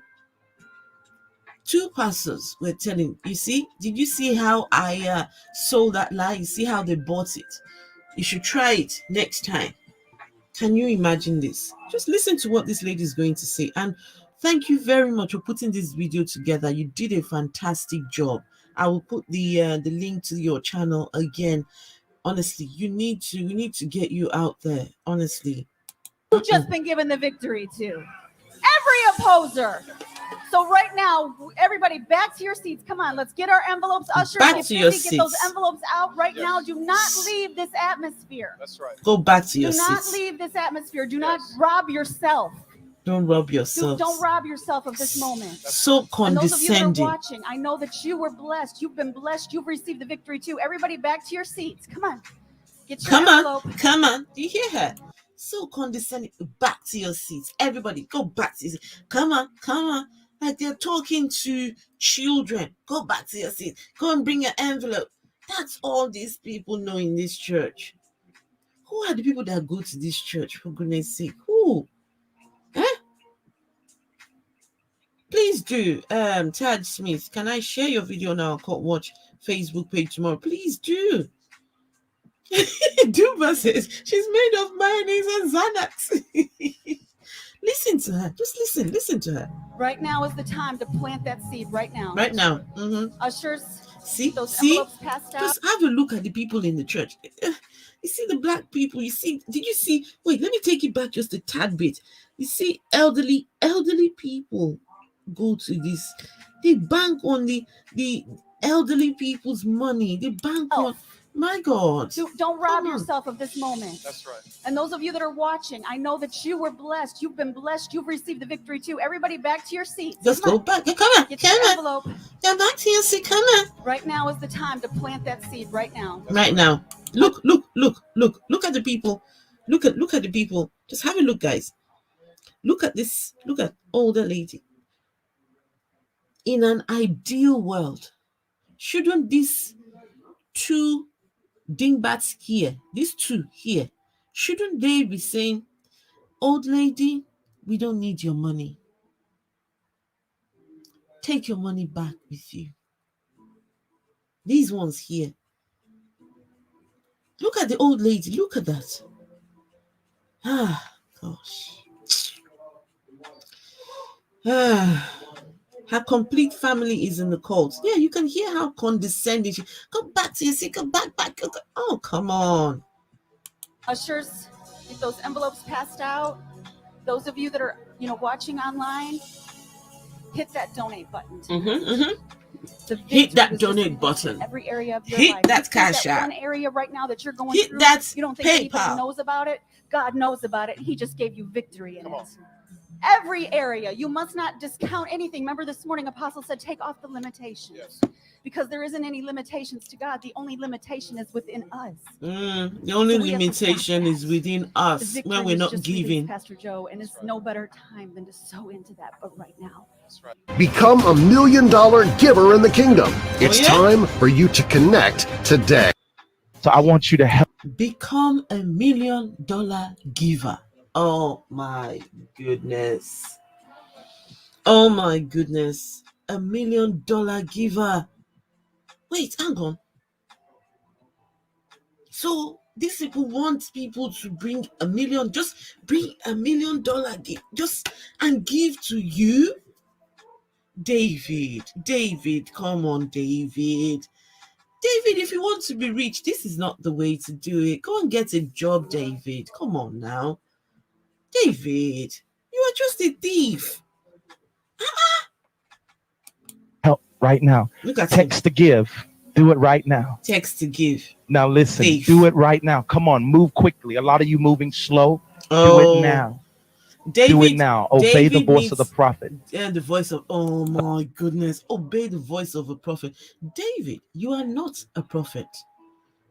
two pastors were telling, did you see how I sold that lie? You see how they bought it? You should try it next time. Can you imagine this? Just listen to what this lady is going to say. And thank you very much for putting this video together. You did a fantastic job. I will put the link to your channel again. Honestly, we need to get you out there. Honestly, you've just been given the victory to every opposer. So right now, everybody, back to your seats. Come on, let's get our envelopes. Ushers, back to your seats. Get those envelopes out right now. Do not leave this atmosphere. That's right. Go back to your seats. Do not leave this atmosphere. Do not rob yourself. Don't rob yourself. Don't rob yourself of this moment. So condescending. And those of you that are watching, I know that you were blessed. You've been blessed. You've received the victory too. Everybody back to your seats. Come on. Get your envelope. Come on. Do you hear her? So condescending. Back to your seats. Everybody, go back to your seats. Come on. Like they're talking to children. Go back to your seat. Go and bring your envelope. That's all these people know in this church. Who are the people that go to this church, for goodness sake? Who? Please do. Tad Smith, can I share your video on our Court Watch Facebook page tomorrow? Please do. Duba says she's made of mayonnaise and Xanax. Listen to her. Just listen to her. Right now is the time to plant that seed. Right now. Mm-hmm. Ushers, see, envelopes passed out. Just have a look at the people in the church. You see the black people. You see, did you see? Wait, let me take it back just a tad bit. You see, elderly people go to this. They bank on the elderly people's money. They bank on. My God. Don't rob yourself of this moment. That's right. And those of you that are watching, I know that you were blessed. You've been blessed. You've received the victory too. Everybody back to your seats. Just go back. Come on. Get your envelope. Go back to your seat. Come on. Right now is the time to plant that seed. Right now. Right now. Look at the people. Look at the people. Just have a look, guys. Look at this. Look at older lady. in an ideal world, shouldn't these two dingbats here, these two here, shouldn't they be saying, old lady, we don't need your money. Take your money back with you. These ones here. Look at the old lady. Look at that. Ah, gosh. Her complete family is in the cult. Yeah, you can hear how condescending she. Go back to your seat. Go back. Oh, come on. Ushers, get those envelopes passed out. Those of you that are, watching online, hit that donate button. Hit that donate button. Every area of your hit life. That cash out. One area right now that you're going hit through. That you don't think PayPal. Anybody knows about it? God knows about it. He just gave you victory in it. Every area. You must not discount anything. Remember this morning, Apostle said, take off the limitations. Yes. Because there isn't any limitations to God. The only limitation is within us. The only limitation is within us when we're not giving. Pastor Joe, and it's no better time than to sow into that, but right now. Become $1 million giver in the kingdom. It's time for you to connect today. So I want you to help become $1 million giver. Oh my goodness. Oh my goodness. $1 million giver. Wait, hang on. So these people want people to bring $1 million, just bring $1 million gift, just and give to you. David, come on, David, if you want to be rich, this is not the way to do it. Go and get a job, David. Come on now. David, you are just a thief. Help right now. Look at text to give. Do it right now. Text to give. Now listen, thief. Do it right now. Come on, move quickly. A lot of you moving slow. Do it now. David, do it now. Obey David the voice of the prophet. And the voice of, oh my goodness. Obey the voice of a prophet. David, you are not a prophet.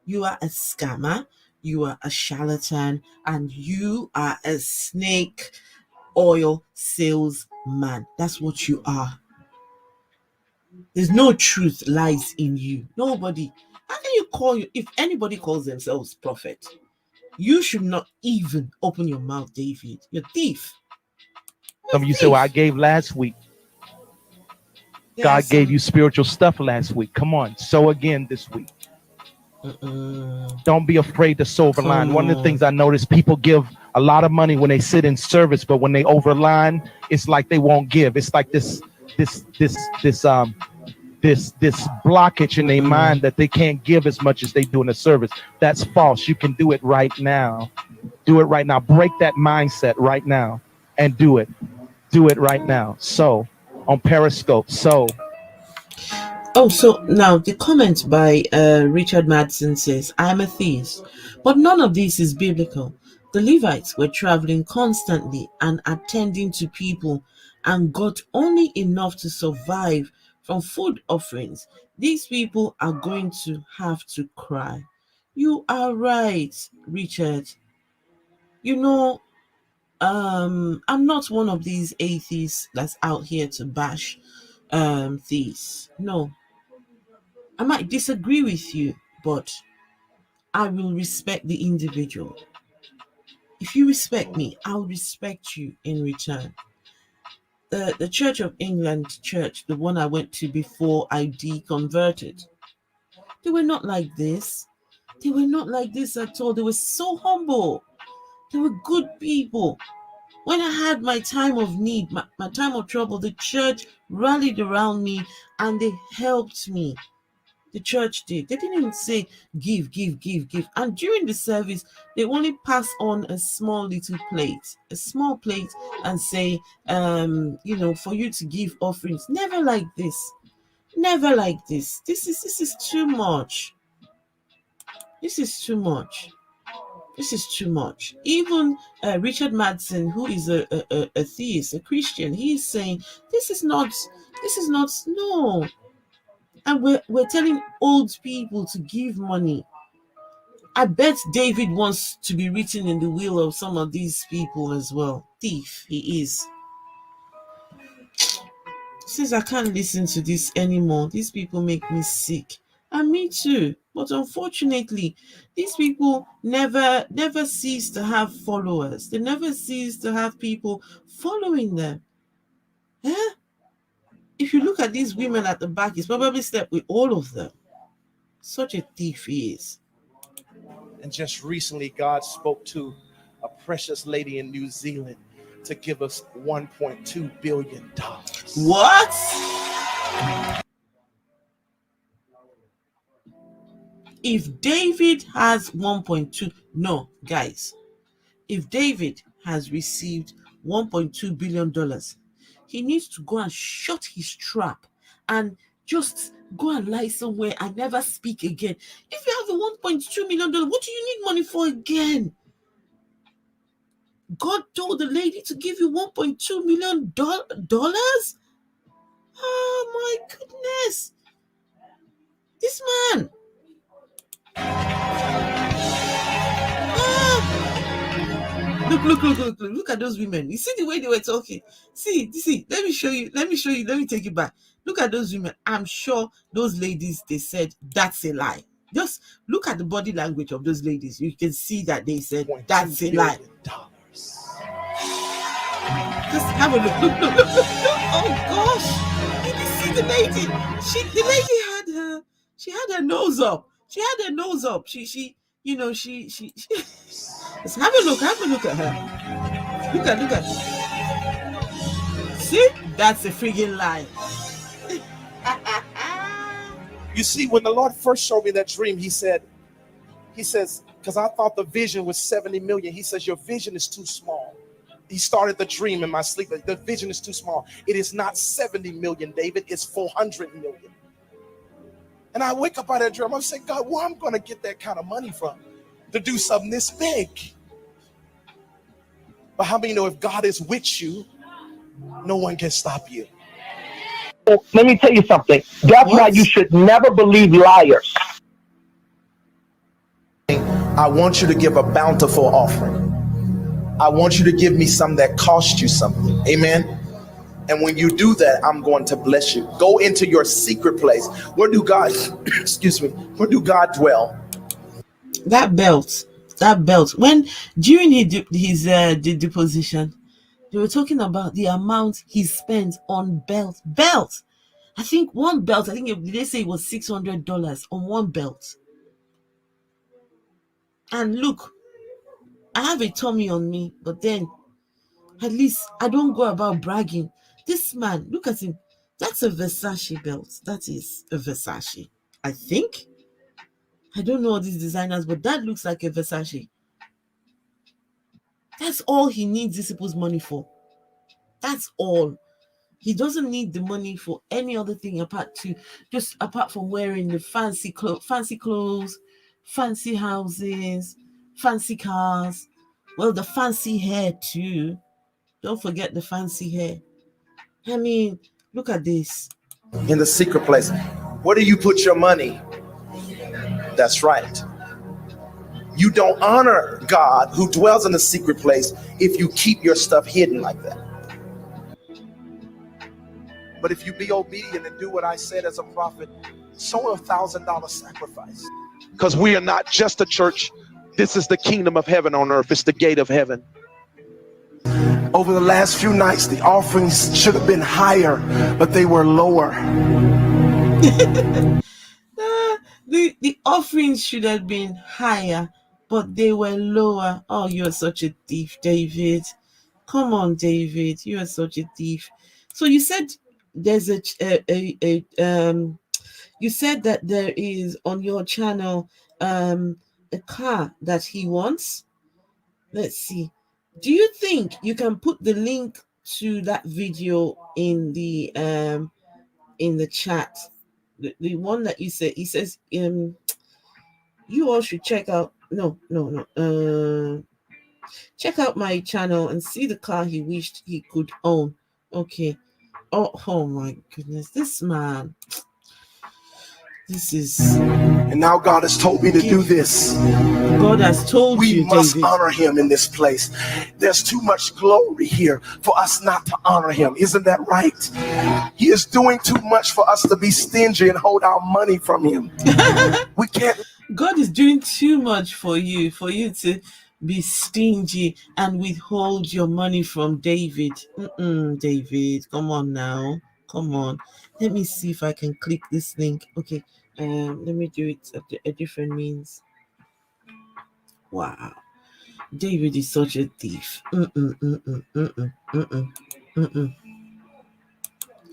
You are a scammer. You are a charlatan. And you are a snake oil salesman. That's what you are. There's no truth lies in you. Nobody. How can you call you? If anybody calls themselves prophet, you should not even open your mouth, David. You're a thief. Some of you said, well, I gave last week. God gave you spiritual stuff last week. Come on, sow again this week. Don't be afraid to sow over line. One of the things I notice, people give a lot of money when they sit in service, but when they overline, it's like they won't give. It's like this blockage in their mind that they can't give as much as they do in the service. That's false. You can do it right now. Do it right now. Break that mindset right now and do it. Do it right now. So on Periscope. So now the comment by Richard Madsen says, I'm a theist, but none of this is biblical. The Levites were traveling constantly and attending to people and got only enough to survive from food offerings. These people are going to have to cry. You are right, Richard. You know, I'm not one of these atheists that's out here to bash theists. No. I might disagree with you, but I will respect the individual. If you respect me, I'll respect you in return. The Church of England church, the one I went to before I deconverted, they were not like this. They were not like this at all. They were so humble. They were good people. When I had my time of need, my time of trouble, the church rallied around me and they helped me. The church did. They didn't even say, give. And during the service, they only pass on a small little plate, and say, for you to give offerings. Never like this. Never like this. This is too much. This is too much. This is too much. Even Richard Madsen, who is a theist, a Christian, he's saying, this is not, no. And we're telling old people to give money. I bet David wants to be written in the will of some of these people as well. Thief, he is. Since I can't listen to this anymore, these people make me sick. And me too. But unfortunately, these people never cease to have followers. They never cease to have people following them. Eh? If you look at these women at the back, he's probably slept with all of them. Such a thief he is. And just recently, God spoke to a precious lady in New Zealand to give us $1.2 billion. What? If David has 1.2, no, guys, if David has received $1.2 billion, he needs to go and shut his trap and just go and lie somewhere and never speak again. If you have a $1.2 million, what do you need money for again? God told the lady to give you $1.2 million? Oh my goodness. This man. Look at those women. You see the way they were talking. See, let me show you, let me take it back. Look at those women. I'm sure those ladies, they said, that's a lie. Just look at the body language of those ladies. You can see that they said, that's a lie. Just have a look. Oh gosh. Did you see the lady? The lady had her nose up. She had her nose up. She just have a look at her. Look at. See? That's a friggin' lie. You see, when the Lord first showed me that dream, he says, because I thought the vision was 70 million. He says, your vision is too small. He started the dream in my sleep. The vision is too small. It is not 70 million, David. It's 400 million. And I wake up out of that dream. I'm saying, God, where am I going to get that kind of money from to do something this big? But how many know if God is with you, no one can stop you? Well, let me tell you something. That's why you should never believe liars. I want you to give a bountiful offering. I want you to give me something that cost you something. Amen. And when you do that, I'm going to bless you. Go into your secret place. Where do God, where do God dwell? That belt. When during his deposition, they were talking about the amount he spent on belt. I think one belt, they say it was $600 on one belt. And look, I have a tummy on me, but then at least I don't go about bragging. This man, look at him. That's a Versace belt. That is a Versace. I think. I don't know all these designers, but that looks like a Versace. That's all he needs these people's money for. That's all. He doesn't need the money for any other thing apart from wearing the fancy clothes, fancy houses, fancy cars. Well, the fancy hair too. Don't forget the fancy hair. I mean, look at this. In the secret place. Where do you put your money? That's right. You don't honor God who dwells in the secret place if you keep your stuff hidden like that. But if you be obedient and do what I said as a prophet, sow a $1,000 sacrifice. Because we are not just a church. This is the kingdom of heaven on earth. It's the gate of heaven. Over the last few nights, the offerings should have been higher, but they were lower. The offerings should have been higher, but they were lower. Oh, you're such a thief, David. Come on, David. You are such a thief. So you said there's you said that there is on your channel a car that he wants. Let's see. Do you think you can put the link to that video in the chat? The one that you said, he says, you all should check out. Check out my channel and see the car he wished he could own. Okay. Oh my goodness, this man. This is And now God has told me to do this. God has told you, we must David. honor him in this place. There's too much glory here for us not to honor him. Isn't that right? He is doing too much for us to be stingy and hold our money from him. We can't. God is doing too much for you to be stingy and withhold your money from David. David, come on now. Come on. Let me see if I can click this link. Okay. Let me do it a different means. Wow. David is such a thief.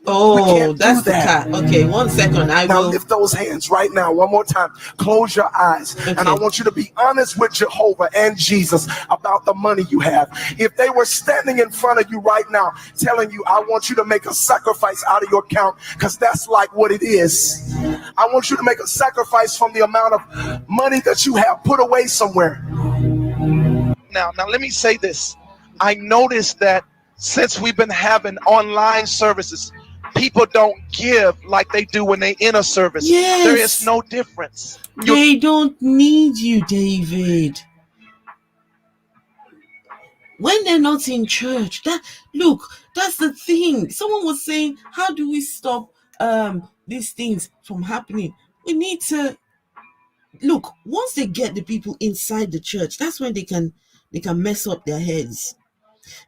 Oh, that's the cat. Okay, 1 second. Now lift those hands right now. One more time. Close your eyes. Okay. And I want you to be honest with Jehovah and Jesus about the money you have. If they were standing in front of you right now telling you, I want you to make a sacrifice out of your account, because that's like what it is. I want you to make a sacrifice from the amount of money that you have put away somewhere. Now let me say this. I noticed that since we've been having online services, people don't give like they do when they in a service. Yes. There is no difference. They don't need you, David. When they're not in church, that's the thing. Someone was saying, how do we stop these things from happening? We need to look, once they get the people inside the church, that's when they can mess up their heads.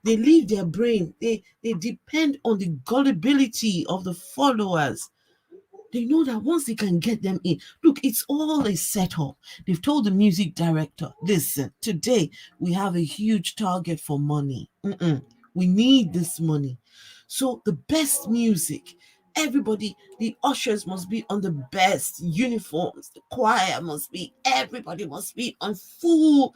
They leave their brain. They depend on the gullibility of the followers. They know that once they can get them in, look, it's all a setup. They've told the music director, listen, today we have a huge target for money. We need this money. So the best music, everybody, the ushers must be on the best uniforms. The choir must be, everybody must be on full,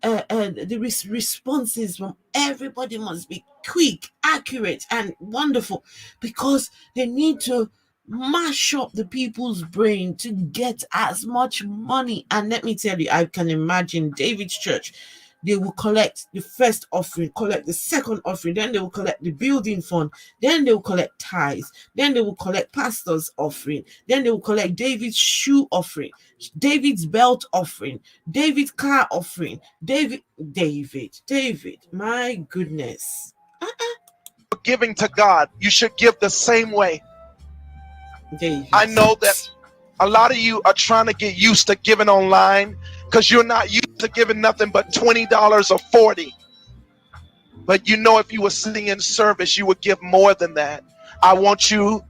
the responses from everybody must be quick, accurate, and wonderful, because they need to mash up the people's brain to get as much money. And let me tell you, I can imagine David's church. They will collect the first offering, collect the second offering, then they will collect the building fund, then they will collect tithes, then they will collect pastor's offering, then they will collect David's shoe offering, David's belt offering, David's car offering, David, my goodness. Giving to God, you should give the same way. David. I know that a lot of you are trying to get used to giving online because you're not used to giving nothing but $20 or $40. But if you were sitting in service, you would give more than that. I want you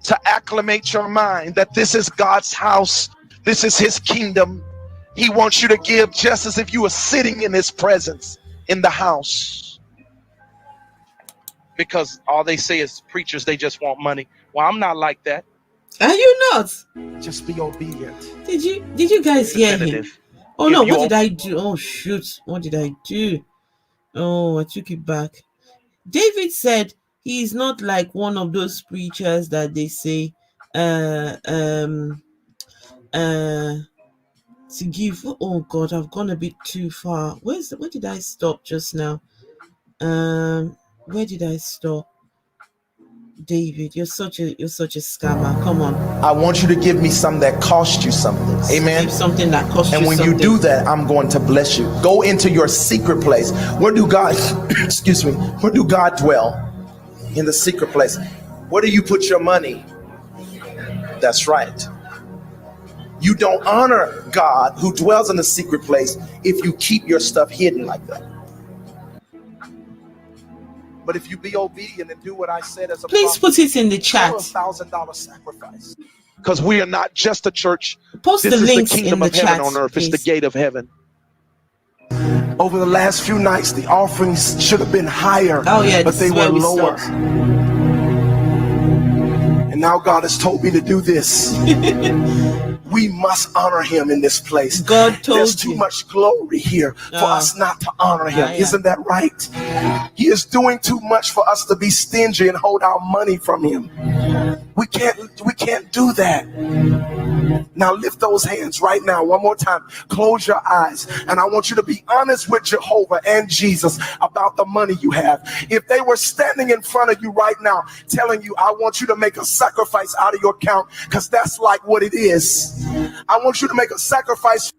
to acclimate your mind that this is God's house. This is his kingdom. He wants you to give just as if you were sitting in his presence in the house. Because all they say is preachers, they just want money. Well, I'm not like that. Are you not? Just be obedient. Did you guys hear him? Oh no, what did I do? Oh shoot, what did I do? Oh, I took it back. David said he's not like one of those preachers that they say to give. Oh God, I've gone a bit too far. Where did I stop just now? Where did I stop? David, you're such a scammer. Come on. I want you to give me something that cost you something. Amen. Give something that cost you something. And when you do that, I'm going to bless you. Go into your secret place. Where do God where do God dwell? In the secret place. Where do you put your money? That's right. You don't honor God who dwells in the secret place if you keep your stuff hidden like that. But if you be obedient and do what I said as a please put it in the chat. $1,000 sacrifice. Because we are not just a church. Post this the is links the kingdom in the of heaven chat, on earth. please. It's the gate of heaven. Over the last few nights, the offerings should have been higher, but they were lower. And now God has told me to do this. We must honor him in this place. God told There's too much glory here for us not to honor him. Isn't that right? He is doing too much for us to be stingy and hold our money from him. We can't do that. Now lift those hands right now. One more time. Close your eyes. And I want you to be honest with Jehovah and Jesus about the money you have. If they were standing in front of you right now telling you, I want you to make a sacrifice out of your account, because that's like what it is. I want you to make a sacrifice.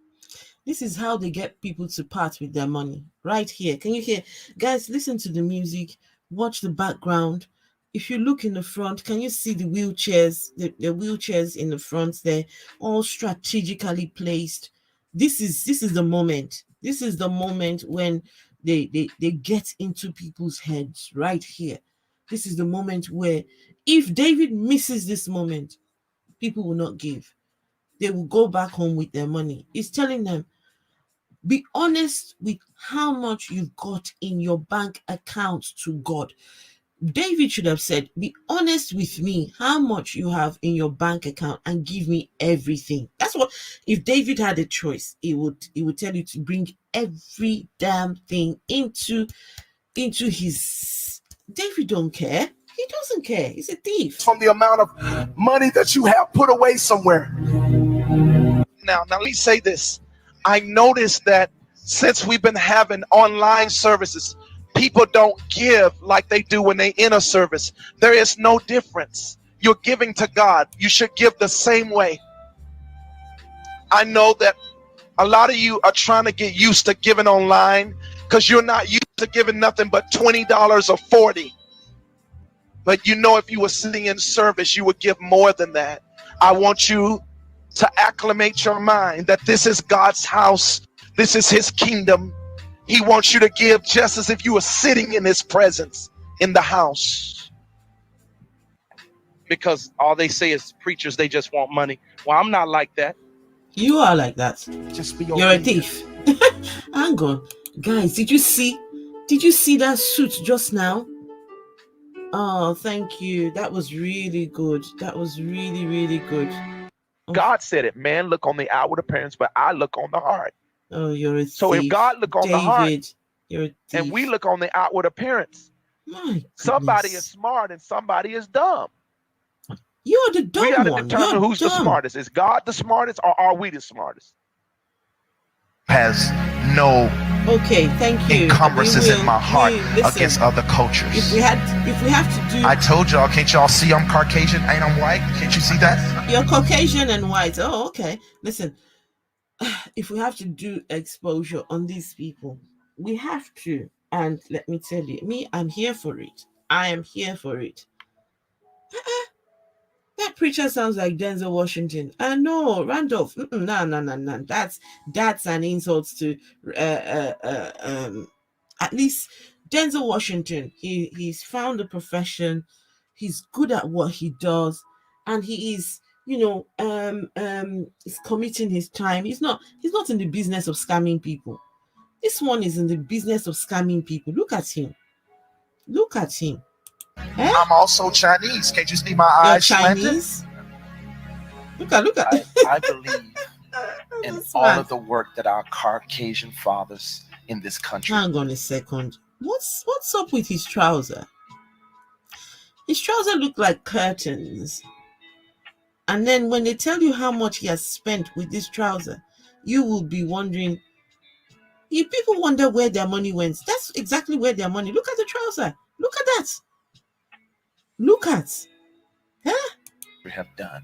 This is how they get people to part with their money. Right here. Can you hear? Guys, listen to the music. Watch the background. If you look in the front, can you see the wheelchairs? The wheelchairs in the front there, all strategically placed. This is the moment. This is the moment when they get into people's heads right here. This is the moment where if David misses this moment, people will not give. They will go back home with their money. He's telling them, be honest with how much you've got in your bank account to God. David should have said, be honest with me how much you have in your bank account and give me everything. That's what, if David had a choice, he would tell you to bring every damn thing into his. David don't care. He doesn't care. He's a thief. From the amount of money that you have put away somewhere. Now let me say this. I noticed that since we've been having online services, people don't give like they do when they in a service. There is no difference. You're giving to God. You should give the same way. I know that a lot of you are trying to get used to giving online because you're not used to giving nothing but $20 or $40. But you know, if you were sitting in service, you would give more than that. I want you to acclimate your mind that this is God's house. This is his kingdom. He wants you to give just as if you were sitting in his presence in the house. Because all they say is preachers, they just want money. Well, I'm not like that. You are like that. Just be You're a thief. Hang on. Guys, did you see that suit just now? Oh, thank you. That was really good. That was really, really good. God said it, man, look on the outward appearance, but I look on the heart. Oh, you're a thief. So if God look on the heart, you're a thief. And we look on the outward appearance, somebody is smart and somebody is dumb. You're the dumb one. We got to determine who's the smartest. Is God the smartest or are we the smartest? Has no thank you. encumbrances in my heart against other cultures. If we have to do, I told y'all, can't y'all see I'm Caucasian? Ain't I'm white? Can't you see that? You're Caucasian and white. Oh, okay. Listen, if we have to do exposure on these people, we have to. And let me tell you, I'm here for it. I am here for it. That preacher sounds like Denzel Washington. No, Randolph. No. That's an insult to at least Denzel Washington. He's found a profession. He's good at what he does, and he is, is committing his time. He's not in the business of scamming people. This one is in the business of scamming people. Look at him. I'm also Chinese. Can't you see my eyes Chinese? Look at. I believe in all of the work that our Caucasian fathers in this country. Hang on a second. What's up with his trouser? His trouser look like curtains. And then when they tell you how much he has spent with this trouser, you will be wondering. People wonder where their money went. That's exactly where their money. Look at the trouser. Look at that. Huh? We have done.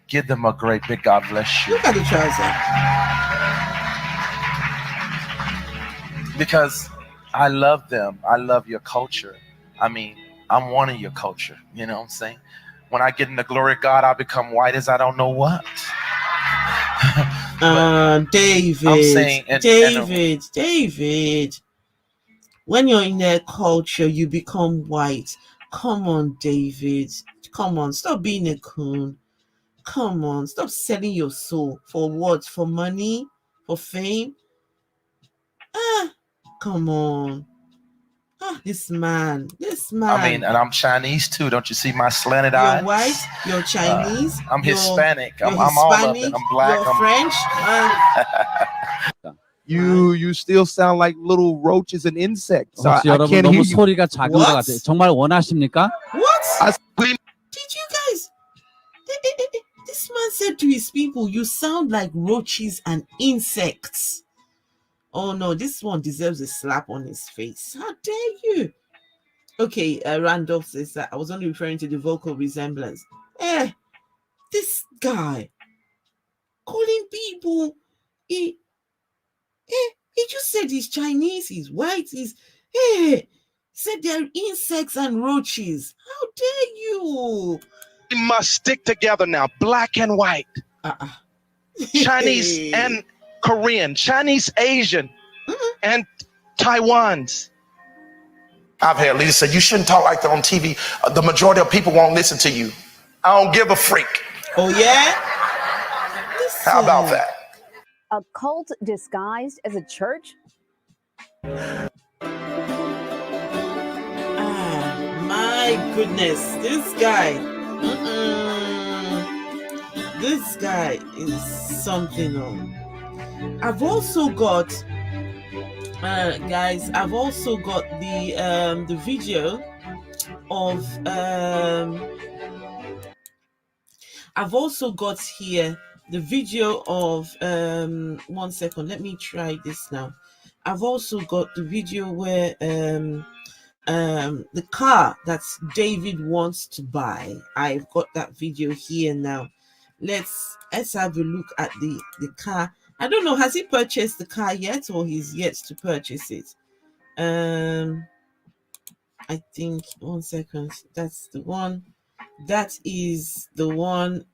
Give them a great big God bless you. Look at the trouser. Because I love them. I love your culture. I mean, I'm one of your culture. You know what I'm saying? When I get in the glory of God, I become white as I don't know what. David. I'm saying, David. When you're in their culture, you become white. Come on, David. Come on, stop being a coon. Come on, stop selling your soul. For what? For money? For fame? Come on. This man. I mean, and I'm Chinese too. Don't you see my slanted eyes? You're white. You're Chinese. I'm Hispanic. I'm all of it. I'm black. You're French. You still sound like little roaches and insects. I 여러분 can't 너무 hear you. 소리가 작은 것 What? 같아요. 정말 원하십니까? What? Did you guys? This man said to his people, you sound like roaches and insects. Oh no, this one deserves a slap on his face. How dare you? Okay, Randolph says that I was only referring to the vocal resemblance. This guy calling people, he just said he's Chinese, he's white, said they're insects and roaches. How dare you? We must stick together now, black and white. Chinese and Korean, Chinese, Asian, and Taiwan's. I've had leaders say, you shouldn't talk like that on TV. The majority of people won't listen to you. I don't give a freak. Oh, yeah? How about that? A cult disguised as a church? My goodness, this guy. This guy is something on. I've also got guys, I've also got the video of I've also got here the video of 1 second, let me try this now. I've also got the video where the car that David wants to buy. I've got that video here now. Let's have a look at the car. I don't know, has he purchased the car yet, or he's yet to purchase it? I think 1 second, that's the one. That is the one.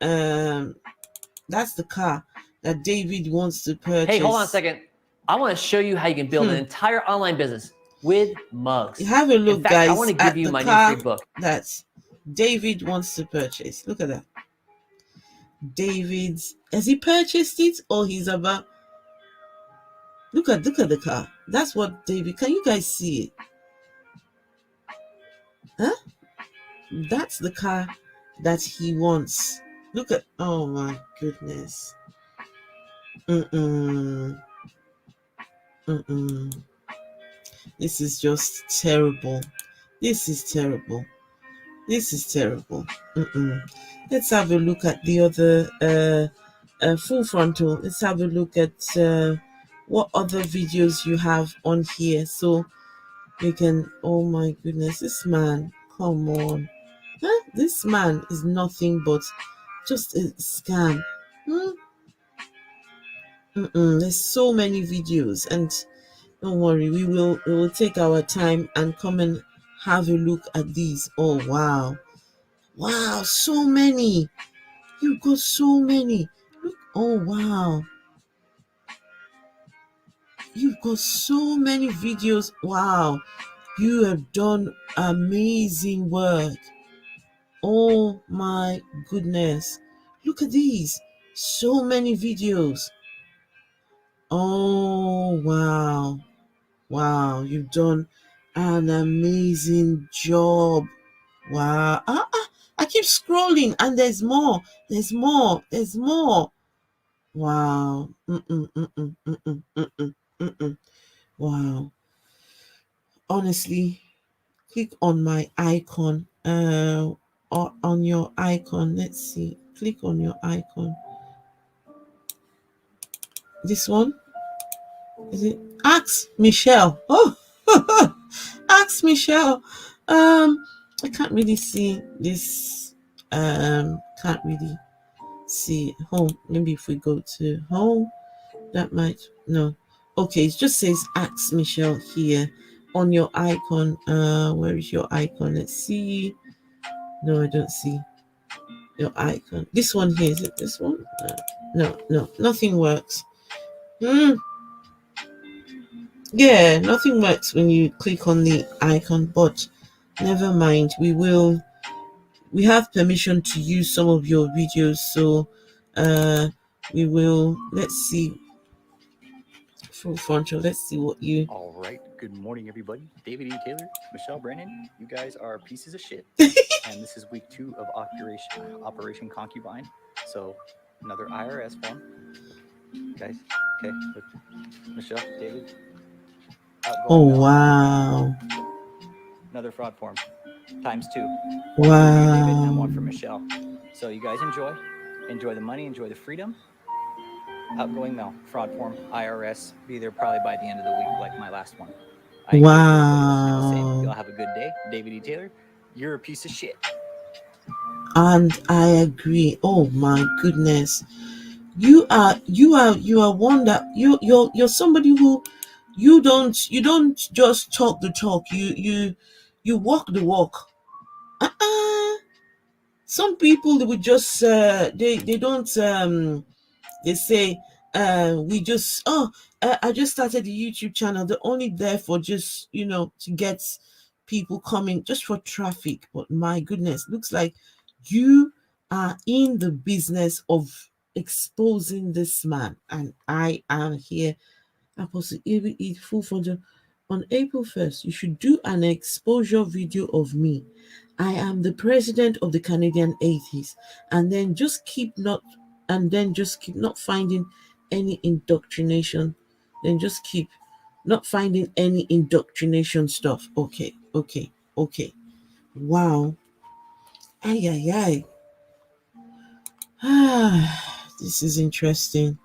That's the car that David wants to purchase. Hey, hold on a second. I want to show you how you can build an entire online business with mugs. Have a look, in fact, guys. I want to give you my new free book that David wants to purchase. Look at that. David's, has he purchased it, or he's about? Look at the car. That's what David. Can you guys see it? Huh? That's the car that he wants. Look at. Oh my goodness. This is just terrible. This is terrible. This is terrible. Let's have a look at the other full frontal. Let's have a look at what other videos you have on here, so we can. Oh my goodness, this man! Come on, huh? This man is nothing but just a scam. There's so many videos, and don't worry, we will take our time and come and have a look at these. Oh wow, so many. You've got so many. Look, oh wow, you've got so many videos. Wow, you have done amazing work. Oh my goodness, look at these, so many videos. Oh wow, you've done an amazing job. Wow. I keep scrolling and there's more. Wow. Wow. Honestly, click on my icon. Or on your icon. Let's see. Click on your icon. This one. Is it? Ask Michelle. Oh, ask Michelle. I can't really see this. Can't really see home. Maybe if we go to home, that might. No. Okay, it just says ask Michelle here on your icon. Where is your icon? Let's see. No, I don't see your icon. This one here, is it this one? No, nothing works. Yeah, nothing works when you click on the icon, but never mind. We have permission to use some of your videos, so we will. Let's see. Full frontal. Let's see what you. All right. Good morning, everybody. David E. Taylor, Michelle Brennan. You guys are pieces of shit. And this is week 2 of Operation Concubine. So another IRS form. Guys, okay. Look. Michelle, David. Oh wow. Another fraud form. ×2. Wow. David and one for Michelle. So you guys enjoy. Enjoy the money, enjoy the freedom. Outgoing mail, fraud form, IRS, be there probably by the end of the week, like my last one. I encourage everybody else to do the same. Y'all have a good day. David E. Taylor, you're a piece of shit. And I agree. Oh my goodness. You are one that you're somebody who you don't just talk the talk. You walk the walk. Some people, they would just they don't they say we just I just started a YouTube channel. They're only there for just to get people coming, just for traffic. But my goodness, looks like you are in the business of exposing this man, and I am here. Apostle Eat Full for the on April 1st, you should do an exposure video of me. I am the president of the Canadian Atheists, and then just keep not finding any indoctrination. Then just keep not finding any indoctrination stuff. Okay. Wow. Ay. This is interesting.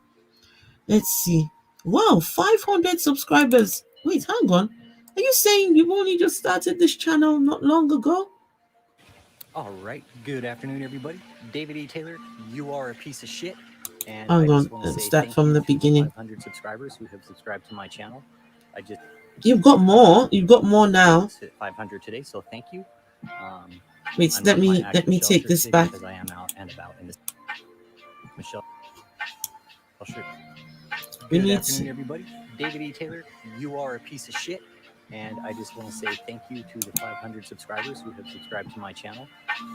Let's see. Wow, 500 subscribers. Wait, hang on. Are you saying you've only just started this channel not long ago? All right. Good afternoon, everybody. David E. Taylor, you are a piece of shit. And Hang I on, just want to let's say start thank from you the to beginning. 500 subscribers who have subscribed to my channel. You've got more. You've got more now. Hit 500 today, so thank you. Wait, let me take this back. Because I am out and about in this. Michelle. Good afternoon, everybody. David E. Taylor, you are a piece of shit. And I just want to say thank you to the 500 subscribers who have subscribed to my channel.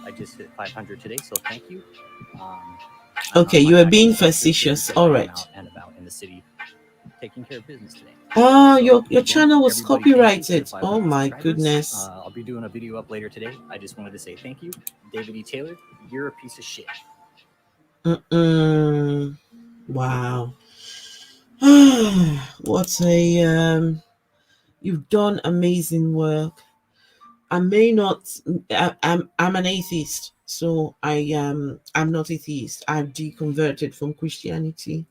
I just hit 500 today, so thank you. Okay, you are being facetious. All right. Out and about in the city, taking care of business today. Oh, So, your channel was copyrighted. Oh my goodness. I'll be doing a video up later today. I just wanted to say thank you. David E. Taylor, you're a piece of shit. Wow. What a you've done amazing work. I may not I'm an atheist, so I'm not atheist. I've deconverted from Christianity,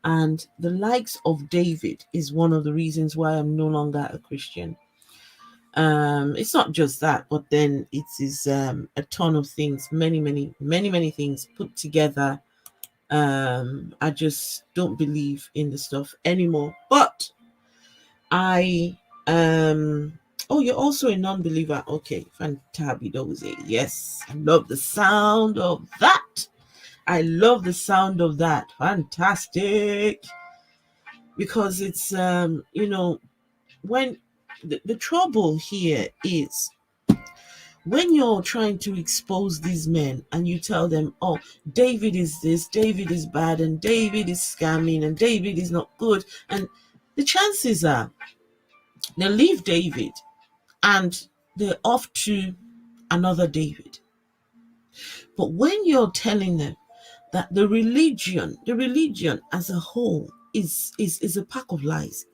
and the likes of David is one of the reasons why I'm no longer a Christian. It's not just that, but then it is a ton of things, many things put together. I just don't believe in the stuff anymore. But I oh, you're also a non-believer. Okay, fantabidoze. Yes, I love the sound of that. Fantastic. Because it's when the trouble here is when you're trying to expose these men and you tell them, oh, David is this, David is bad, and David is scamming, and David is not good, and the chances are they leave David and they're off to another David. But when you're telling them that the religion as a whole is a pack of lies,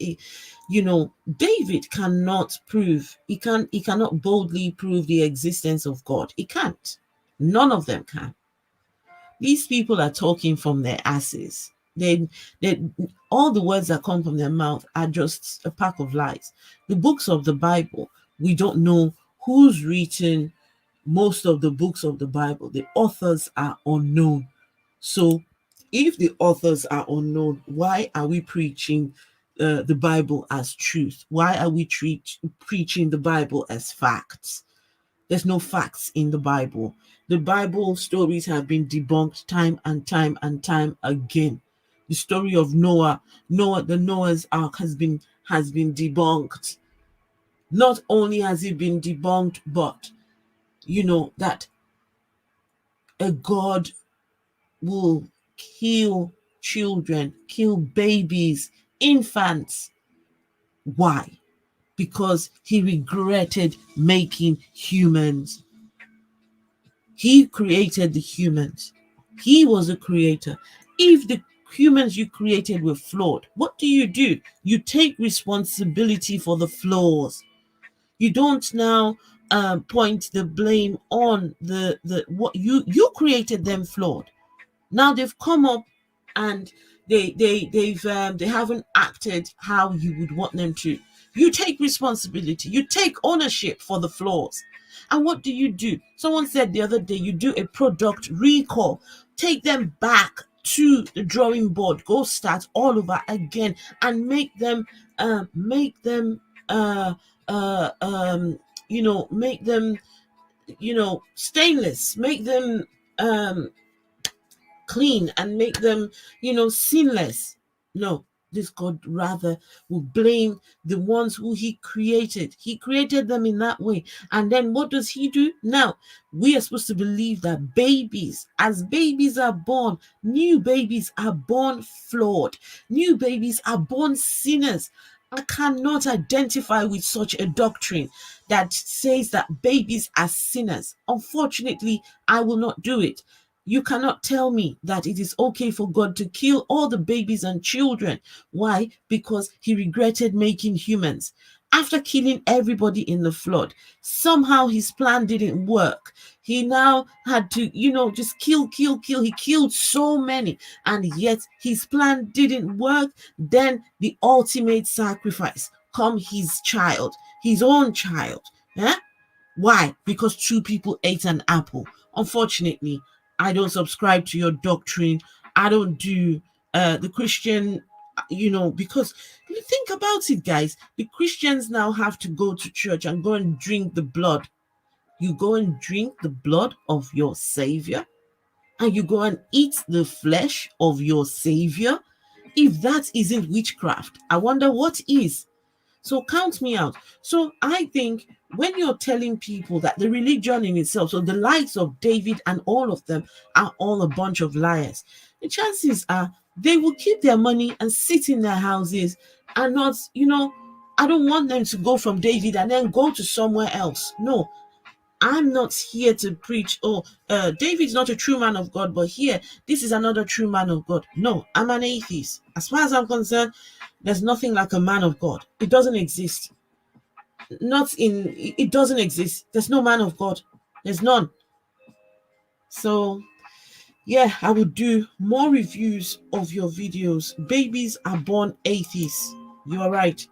David cannot prove, he cannot boldly prove the existence of God. He can't. None of them can. These people are talking from their asses. They all the words that come from their mouth are just a pack of lies. The books of the Bible, we don't know who's written most of the books of the Bible. The authors are unknown. So if the authors are unknown, why are we preaching the Bible as truth? Why are we preaching the Bible as facts? There's no facts in the Bible. The Bible stories have been debunked time and time again. The story of the Noah's Ark has been debunked. Not only has it been debunked, but that a God will kill children, kill babies, infants. Why? Because he regretted making humans. He created the humans. He was a creator. If the humans you created were flawed, what do? You take responsibility for the flaws. You don't now point the blame on the what you created them flawed. Now they've come up and they haven't acted how you would want them to. You take responsibility. You take ownership for the flaws. And what do? Someone said the other day, you do a product recall. Take them back to the drawing board. Go start all over again and make them make them stainless, make them clean, and make them sinless. No, this God rather will blame the ones who he created. He created them in that way. And then what does he do? Now, we are supposed to believe that babies, as babies are born, new babies are born flawed. New babies are born sinners. I cannot identify with such a doctrine that says that babies are sinners. Unfortunately, I will not do it. You cannot tell me that it is okay for God to kill all the babies and children. Why? Because he regretted making humans. After killing everybody in the flood, somehow his plan didn't work. He now had to, just kill. He killed so many, and yet his plan didn't work. Then the ultimate sacrifice, come his child, his own child. Eh? Why? Because two people ate an apple. Unfortunately, I don't subscribe to your doctrine. I don't do the Christian, because you think about it, guys. The Christians now have to go to church and go and drink the blood. You go and drink the blood of your Savior, and you go and eat the flesh of your Savior. If that isn't witchcraft, I wonder what is. So count me out. So I think when you're telling people that the religion in itself, so the likes of David and all of them are all a bunch of liars, the chances are they will keep their money and sit in their houses and not, I don't want them to go from David and then go to somewhere else. No, I'm not here to preach, David's not a true man of God, but here, this is another true man of God. No, I'm an atheist. As far as I'm concerned, there's nothing like a man of God. It doesn't exist. It doesn't exist. There's no man of God. There's none. So, yeah, I would do more reviews of your videos. Babies are born atheists. You are right.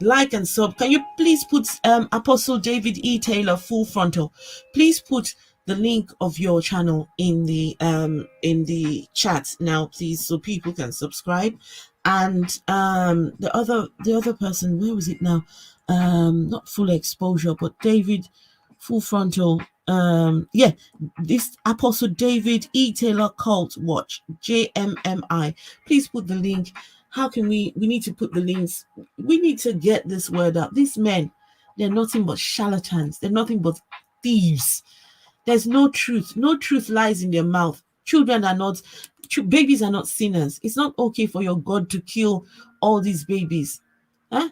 Like and sub. Can you please put Apostle David E. Taylor Full Frontal? Please put the link of your channel in the chat now, please, so people can subscribe. And the other person, where was it now? Not Full Exposure, but David Full Frontal. This Apostle David E. Taylor Cult Watch, JMMI. Please put the link. How can we need to put the links? We need to get this word out. These men, they're nothing but charlatans. They're nothing but thieves. There's no truth. No truth lies in their mouth. Babies are not sinners. It's not okay for your God to kill all these babies. Huh?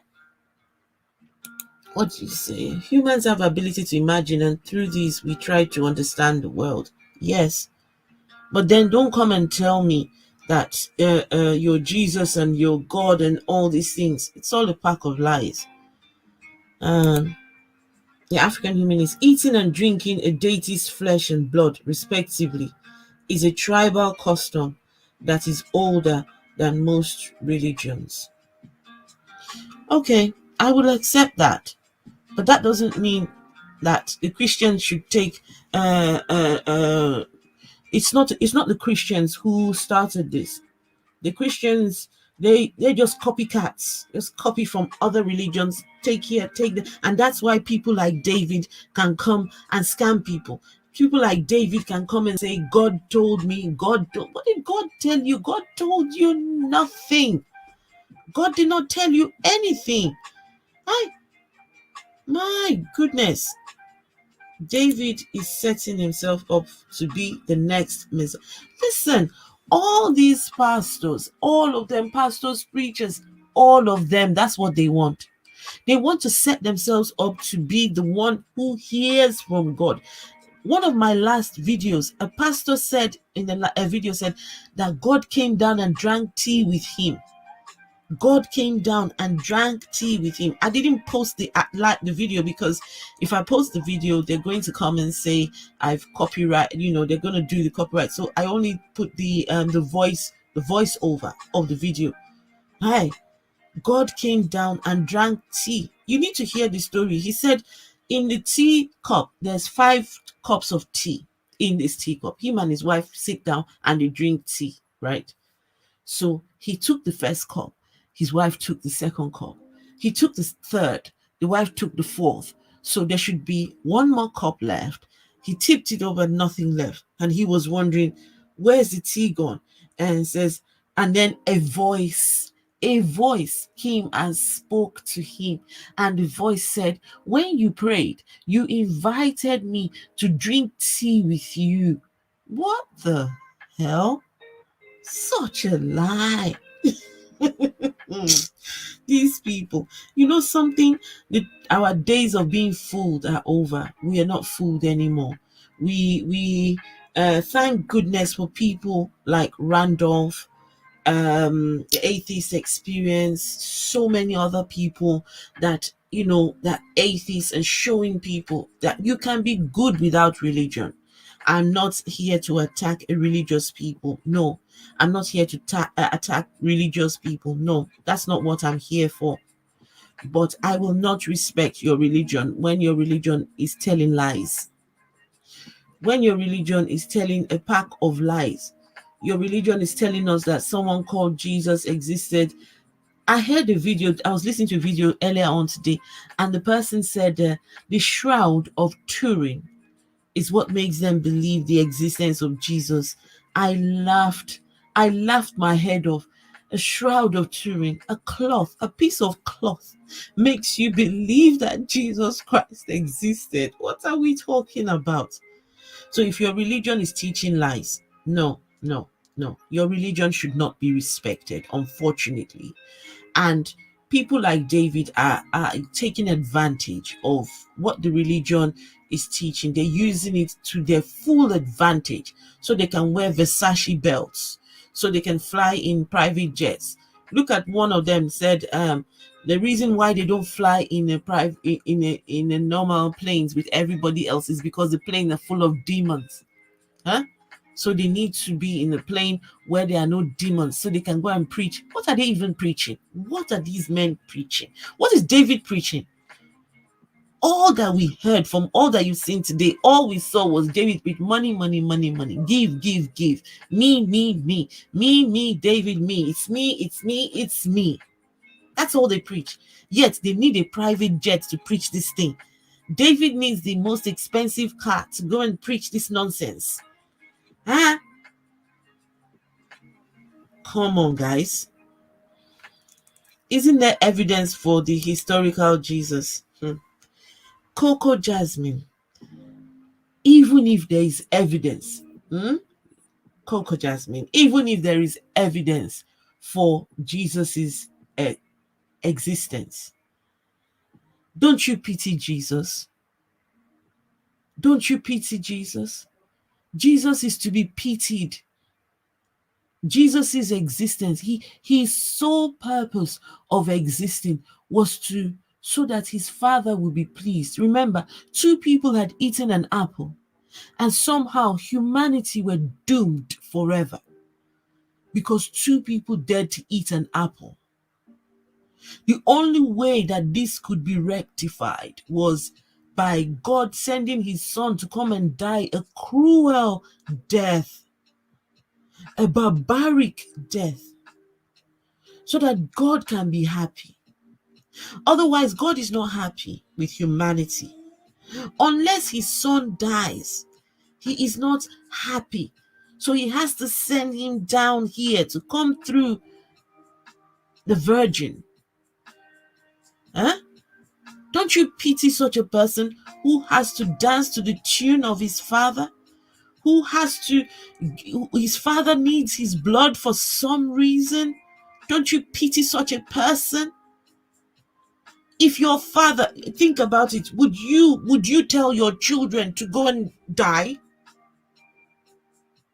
What do you say? Humans have ability to imagine, and through these we try to understand the world. Yes. But then don't come and tell me that you're Jesus and you're God and all these things. It's all a pack of lies. The African human is eating and drinking a deity's flesh and blood, respectively, is a tribal custom that is older than most religions. Okay, I will accept that. But that doesn't mean that the Christians should take it's not the Christians who started this. The Christians, they just copycats, just copy from other religions, take here, take that. And that's why people like David can come and scam people. People like David can come and say, God told me, what did God tell you? God told you nothing. God did not tell you anything. My goodness. David is setting himself up to be the next Messiah. Listen, all these pastors, all of them, pastors, preachers, all of them, that's what they want. They want to set themselves up to be the one who hears from God. One of my last videos, a pastor said in a video said that God came down and drank tea with him. God came down and drank tea with him. I didn't post the video, because if I post the video, they're going to come and say I've copyright. They're going to do the copyright. So I only put the voiceover of the video. Hi, God came down and drank tea. You need to hear the story. He said, in the tea cup, there's 5 cups of tea in this teacup. Him and his wife sit down and they drink tea, right? So he took the first cup. His wife took the second cup. He took the third. The wife took the fourth. So there should be 1 more cup left. He tipped it over, nothing left. And he was wondering, where's the tea gone? And says, and then a voice came and spoke to him. And the voice said, when you prayed, you invited me to drink tea with you. What the hell? Such a lie. These people, something, our days of being fooled are over. We are not fooled anymore. We thank goodness for people like Randolph, the Atheist Experience, so many other people that that atheists, and showing people that you can be good without religion. I'm not here to attack a religious people. No, I'm not here to attack religious people. No, that's not what I'm here for. But I will not respect your religion when your religion is telling lies. When your religion is telling a pack of lies. Your religion is telling us that someone called Jesus existed. I heard a video, I was listening to a video earlier on today, and the person said the Shroud of Turin is what makes them believe the existence of Jesus. I laughed my head off. A Shroud of Turin, a piece of cloth makes you believe that Jesus Christ existed. What are we talking about? So if your religion is teaching lies, no, your religion should not be respected, unfortunately. And people like David are taking advantage of what the religion is teaching. They're using it to their full advantage, so they can wear Versace belts, so they can fly in private jets. Look at one of them said, the reason why they don't fly in a normal planes with everybody else is because the planes are full of demons. So they need to be in a plane where there are no demons, so they can go and preach. What are they even preaching? What are these men preaching? What is David preaching? All that we heard from all that you've seen today, all we saw was David preach money, money, money, money. Give, give, give. Me, me, me. Me, me, David, me. It's me, it's me, it's me. That's all they preach. Yet they need a private jet to preach this thing. David needs the most expensive car to go and preach this nonsense. Come on, guys. Isn't there evidence for the historical Jesus? Coco Jasmine. Even if there is evidence, Coco Jasmine, even if there is evidence for Jesus's existence, don't you pity Jesus? Don't you pity Jesus? Jesus is to be pitied. Jesus' existence, his sole purpose of existing was so that his father would be pleased. Remember, 2 people had eaten an apple, and somehow humanity were doomed forever because 2 people dared to eat an apple. The only way that this could be rectified was by God sending his son to come and die a cruel death, a barbaric death, so that God can be happy. Otherwise, God is not happy with humanity. Unless his son dies, he is not happy. So he has to send him down here to come through the virgin. Don't you pity such a person who has to dance to the tune of his father? His father needs his blood for some reason? Don't you pity such a person? If your father, think about it, would you tell your children to go and die?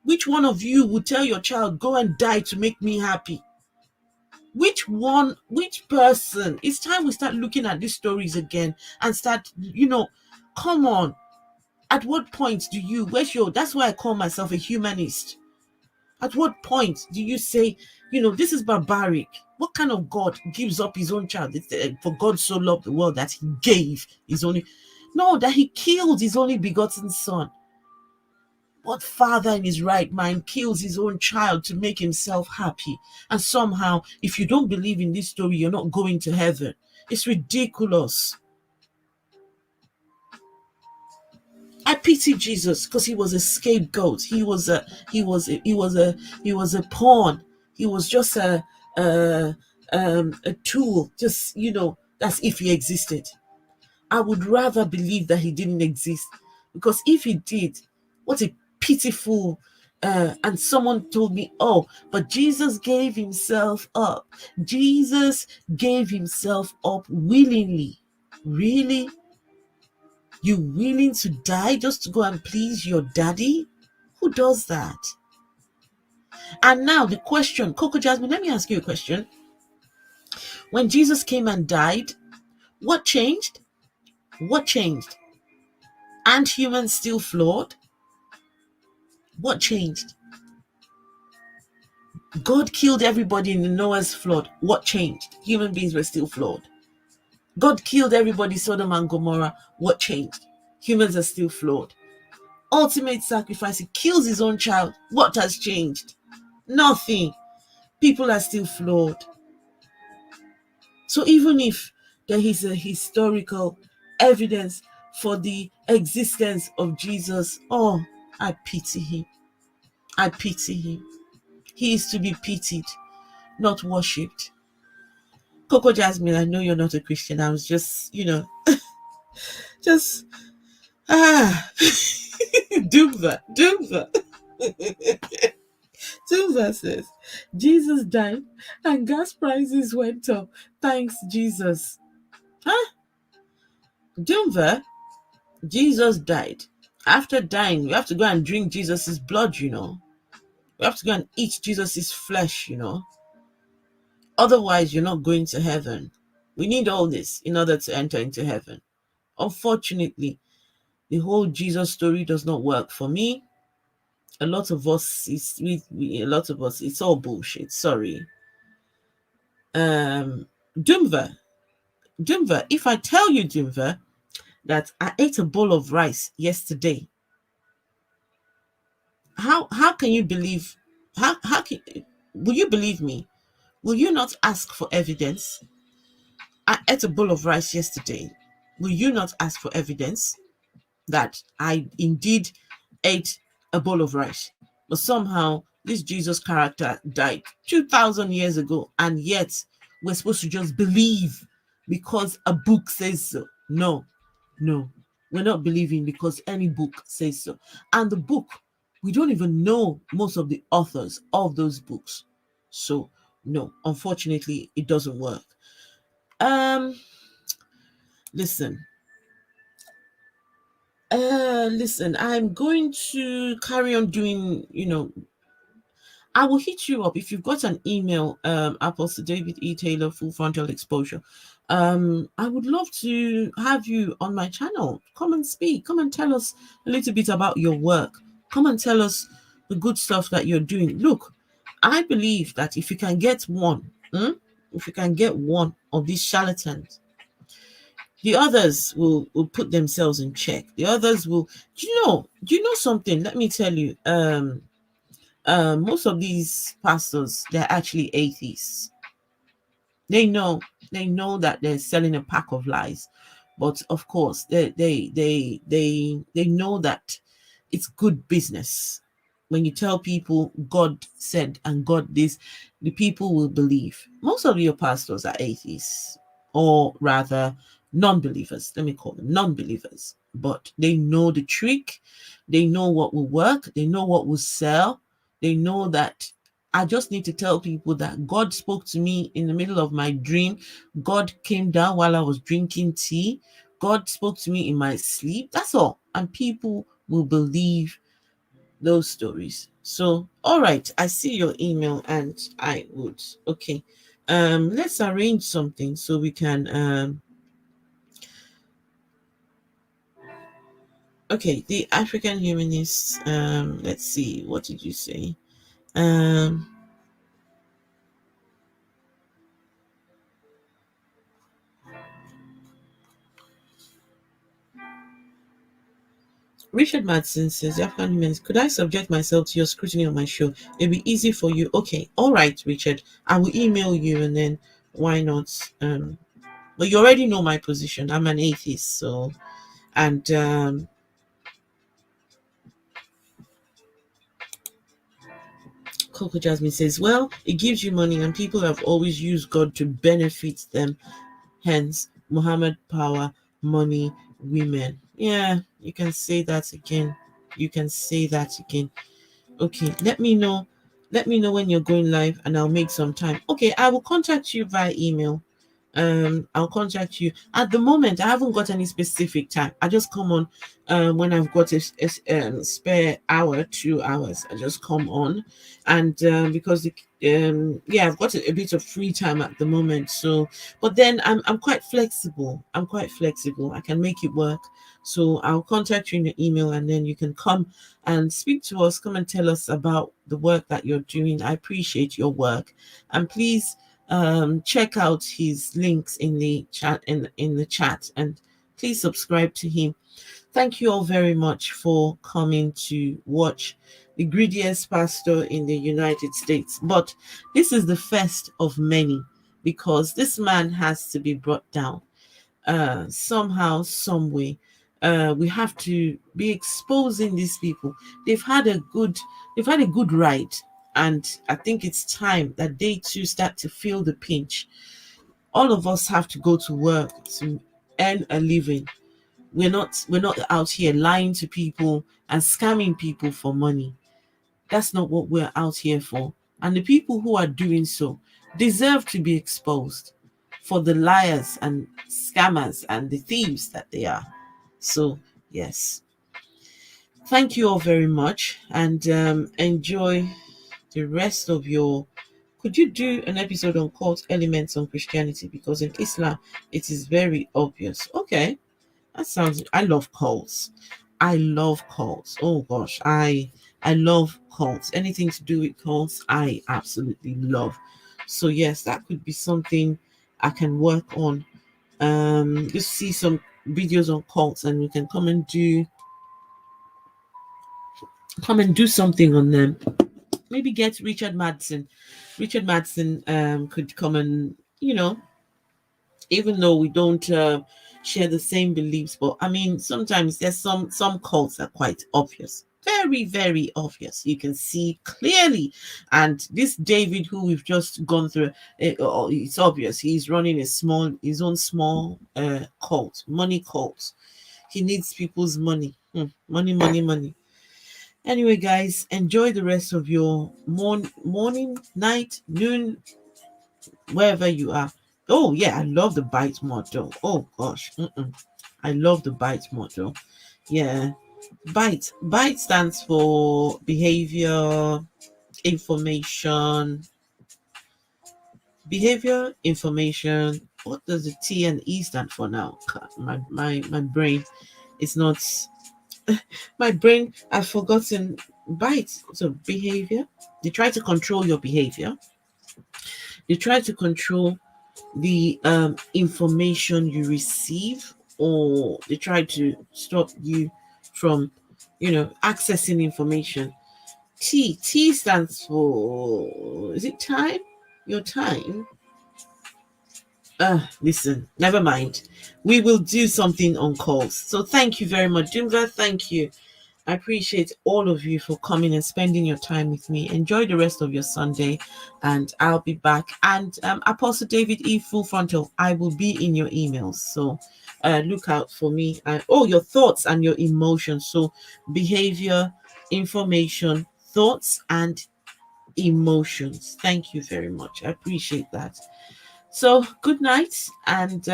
Which one of you would tell your child, go and die to make me happy? Which person? It's time we start looking at these stories again and start, come on. At what point do you, that's why I call myself a humanist. At what point do you say, this is barbaric? What kind of God gives up his own child? For God so loved the world that he gave his only, no, that he killed his only begotten son. What father in his right mind kills his own child to make himself happy? And somehow, if you don't believe in this story, you're not going to heaven. It's ridiculous. I pity Jesus because he was a scapegoat. He was a pawn. He was just a tool. Just that's if he existed. I would rather believe that he didn't exist, because if he did, what a pitiful. And someone told me, oh, but Jesus gave himself up. Jesus gave himself up willingly. Really? You willing to die just to go and please your daddy? Who does that? And now the question, Coco Jasmine, let me ask you a question. When Jesus came and died, what changed? What changed? Aren't humans still flawed? What changed? God killed everybody in the Noah's flood. What changed? Human beings were still flawed. God killed everybody, Sodom and Gomorrah. What changed? Humans are still flawed. Ultimate sacrifice, he kills his own child. What has changed? Nothing. People are still flawed. So even if there is a historical evidence for the existence of Jesus, oh, I pity him. I pity him. He is to be pitied, not worshipped. Coco Jasmine, I know you're not a Christian. I was just, just, Doomva. Doomva says, Jesus died and gas prices went up. Thanks, Jesus. Huh? Doomva, Jesus died. After dying, we have to go and drink Jesus's blood, We have to go and eat Jesus's flesh, Otherwise, you're not going to heaven. We need all this in order to enter into heaven. Unfortunately, the whole Jesus story does not work for me. A lot of us, it's all bullshit. Sorry. Doomva, if I tell you, Doomva, that I ate a bowl of rice yesterday, how can you believe? Will you believe me? Will you not ask for evidence? I ate a bowl of rice yesterday. Will you not ask for evidence that I indeed ate a bowl of rice? But somehow this Jesus character died 2,000 years ago, and yet we're supposed to just believe because a book says so. No, we're not believing because any book says so. And the book, we don't even know most of the authors of those books. So no, unfortunately, it doesn't work. Listen, I'm going to carry on doing, I will hit you up if you've got an email, Apostle David E. Taylor, Full Frontal Exposure. I would love to have you on my channel. Come and speak. Come and tell us a little bit about your work. Come and tell us the good stuff that you're doing. Look, I believe that if you can get one of these charlatans, the others will put themselves in check. The others will, do you know something? Let me tell you, most of these pastors, they're actually atheists. They know that they're selling a pack of lies, but of course they know that it's good business. When you tell people God said and God this, the people will believe. Most of your pastors are atheists, or rather non-believers. Let me call them non-believers, but they know the trick. They know what will work. They know what will sell. They know that I just need to tell people that God spoke to me in the middle of my dream. God came down while I was drinking tea. God spoke to me in my sleep. That's all. And people will believe those stories. So, all right, I see your email and I would. Okay. let's arrange something so we can okay, the African humanists, let's see, what did you say? Richard Madsen says, the African humans, could I subject myself to your scrutiny on my show? It'd be easy for you. Okay, all right, Richard. I will email you, and then why not? But you already know my position. I'm an atheist, so, and Coco Jasmine says, well, it gives you money, and people have always used God to benefit them. Hence, Muhammad power, money, women. Yeah, you can say that again. You can say that again. Okay, let me know when you're going live, and I'll make some time. Okay, I will contact you via email. I'll contact you. At the moment, I haven't got any specific time. I just come on when I've got a spare hour, 2 hours. I just come on, and because yeah, I've got a bit of free time at the moment. So, but then I'm quite flexible. I'm quite flexible. I can make it work. So I'll contact you in your email, and then you can come and speak to us. Come and tell us about the work that you're doing. I appreciate your work, and please check out his links in the chat in the chat, and please subscribe to him. Thank you all very much for coming to watch the greediest pastor in the United States. But this is the first of many, because this man has to be brought down somehow, some way. We have to be exposing these people. They've had a good ride, and I think it's time that they too start to feel the pinch. All of us have to go to work to earn a living. We're not out here lying to people and scamming people for money. That's not what we're out here for. And the people who are doing so deserve to be exposed for the liars and scammers and the thieves that they are. So, yes. Thank you all very much, and enjoy the rest of your. Could you do an episode on cult elements on Christianity? Because in Islam, it is very obvious. Okay, that sounds. I love cults. I love cults. Oh gosh, I love cults. Anything to do with cults, I absolutely love. So yes, that could be something I can work on. Just see some videos on cults, and we can come and do something on them. Maybe get Richard Madsen. Richard Madsen could come and, even though we don't share the same beliefs, but I mean, sometimes there's some cults are quite obvious, very, very obvious. You can see clearly. And this David, who we've just gone through, it's obvious he's running his own small cult, money cult. He needs people's money. Money, money, money. Anyway, guys, enjoy the rest of your morning, night, noon, wherever you are. Oh yeah, I love the bite model. Oh gosh, I love the bite model. Yeah, bite stands for behavior, information. What does the T and E stand for now? My brain is not. My brain, I've forgotten. Bite. So behavior. They try to control your behavior. They try to control the information you receive, or they try to stop you from accessing information. T stands for, is it time? Your time. Listen, never mind. We will do something on calls. So thank you very much, Jimva. Thank you. I appreciate all of you for coming and spending your time with me. Enjoy the rest of your Sunday, and I'll be back. And Apostle David E. Full Frontal, I will be in your emails. So look out for me. Your thoughts and your emotions. So behavior, information, thoughts, and emotions. Thank you very much. I appreciate that. So good night, and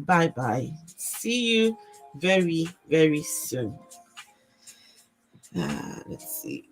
bye-bye. See you very, very soon. Let's see.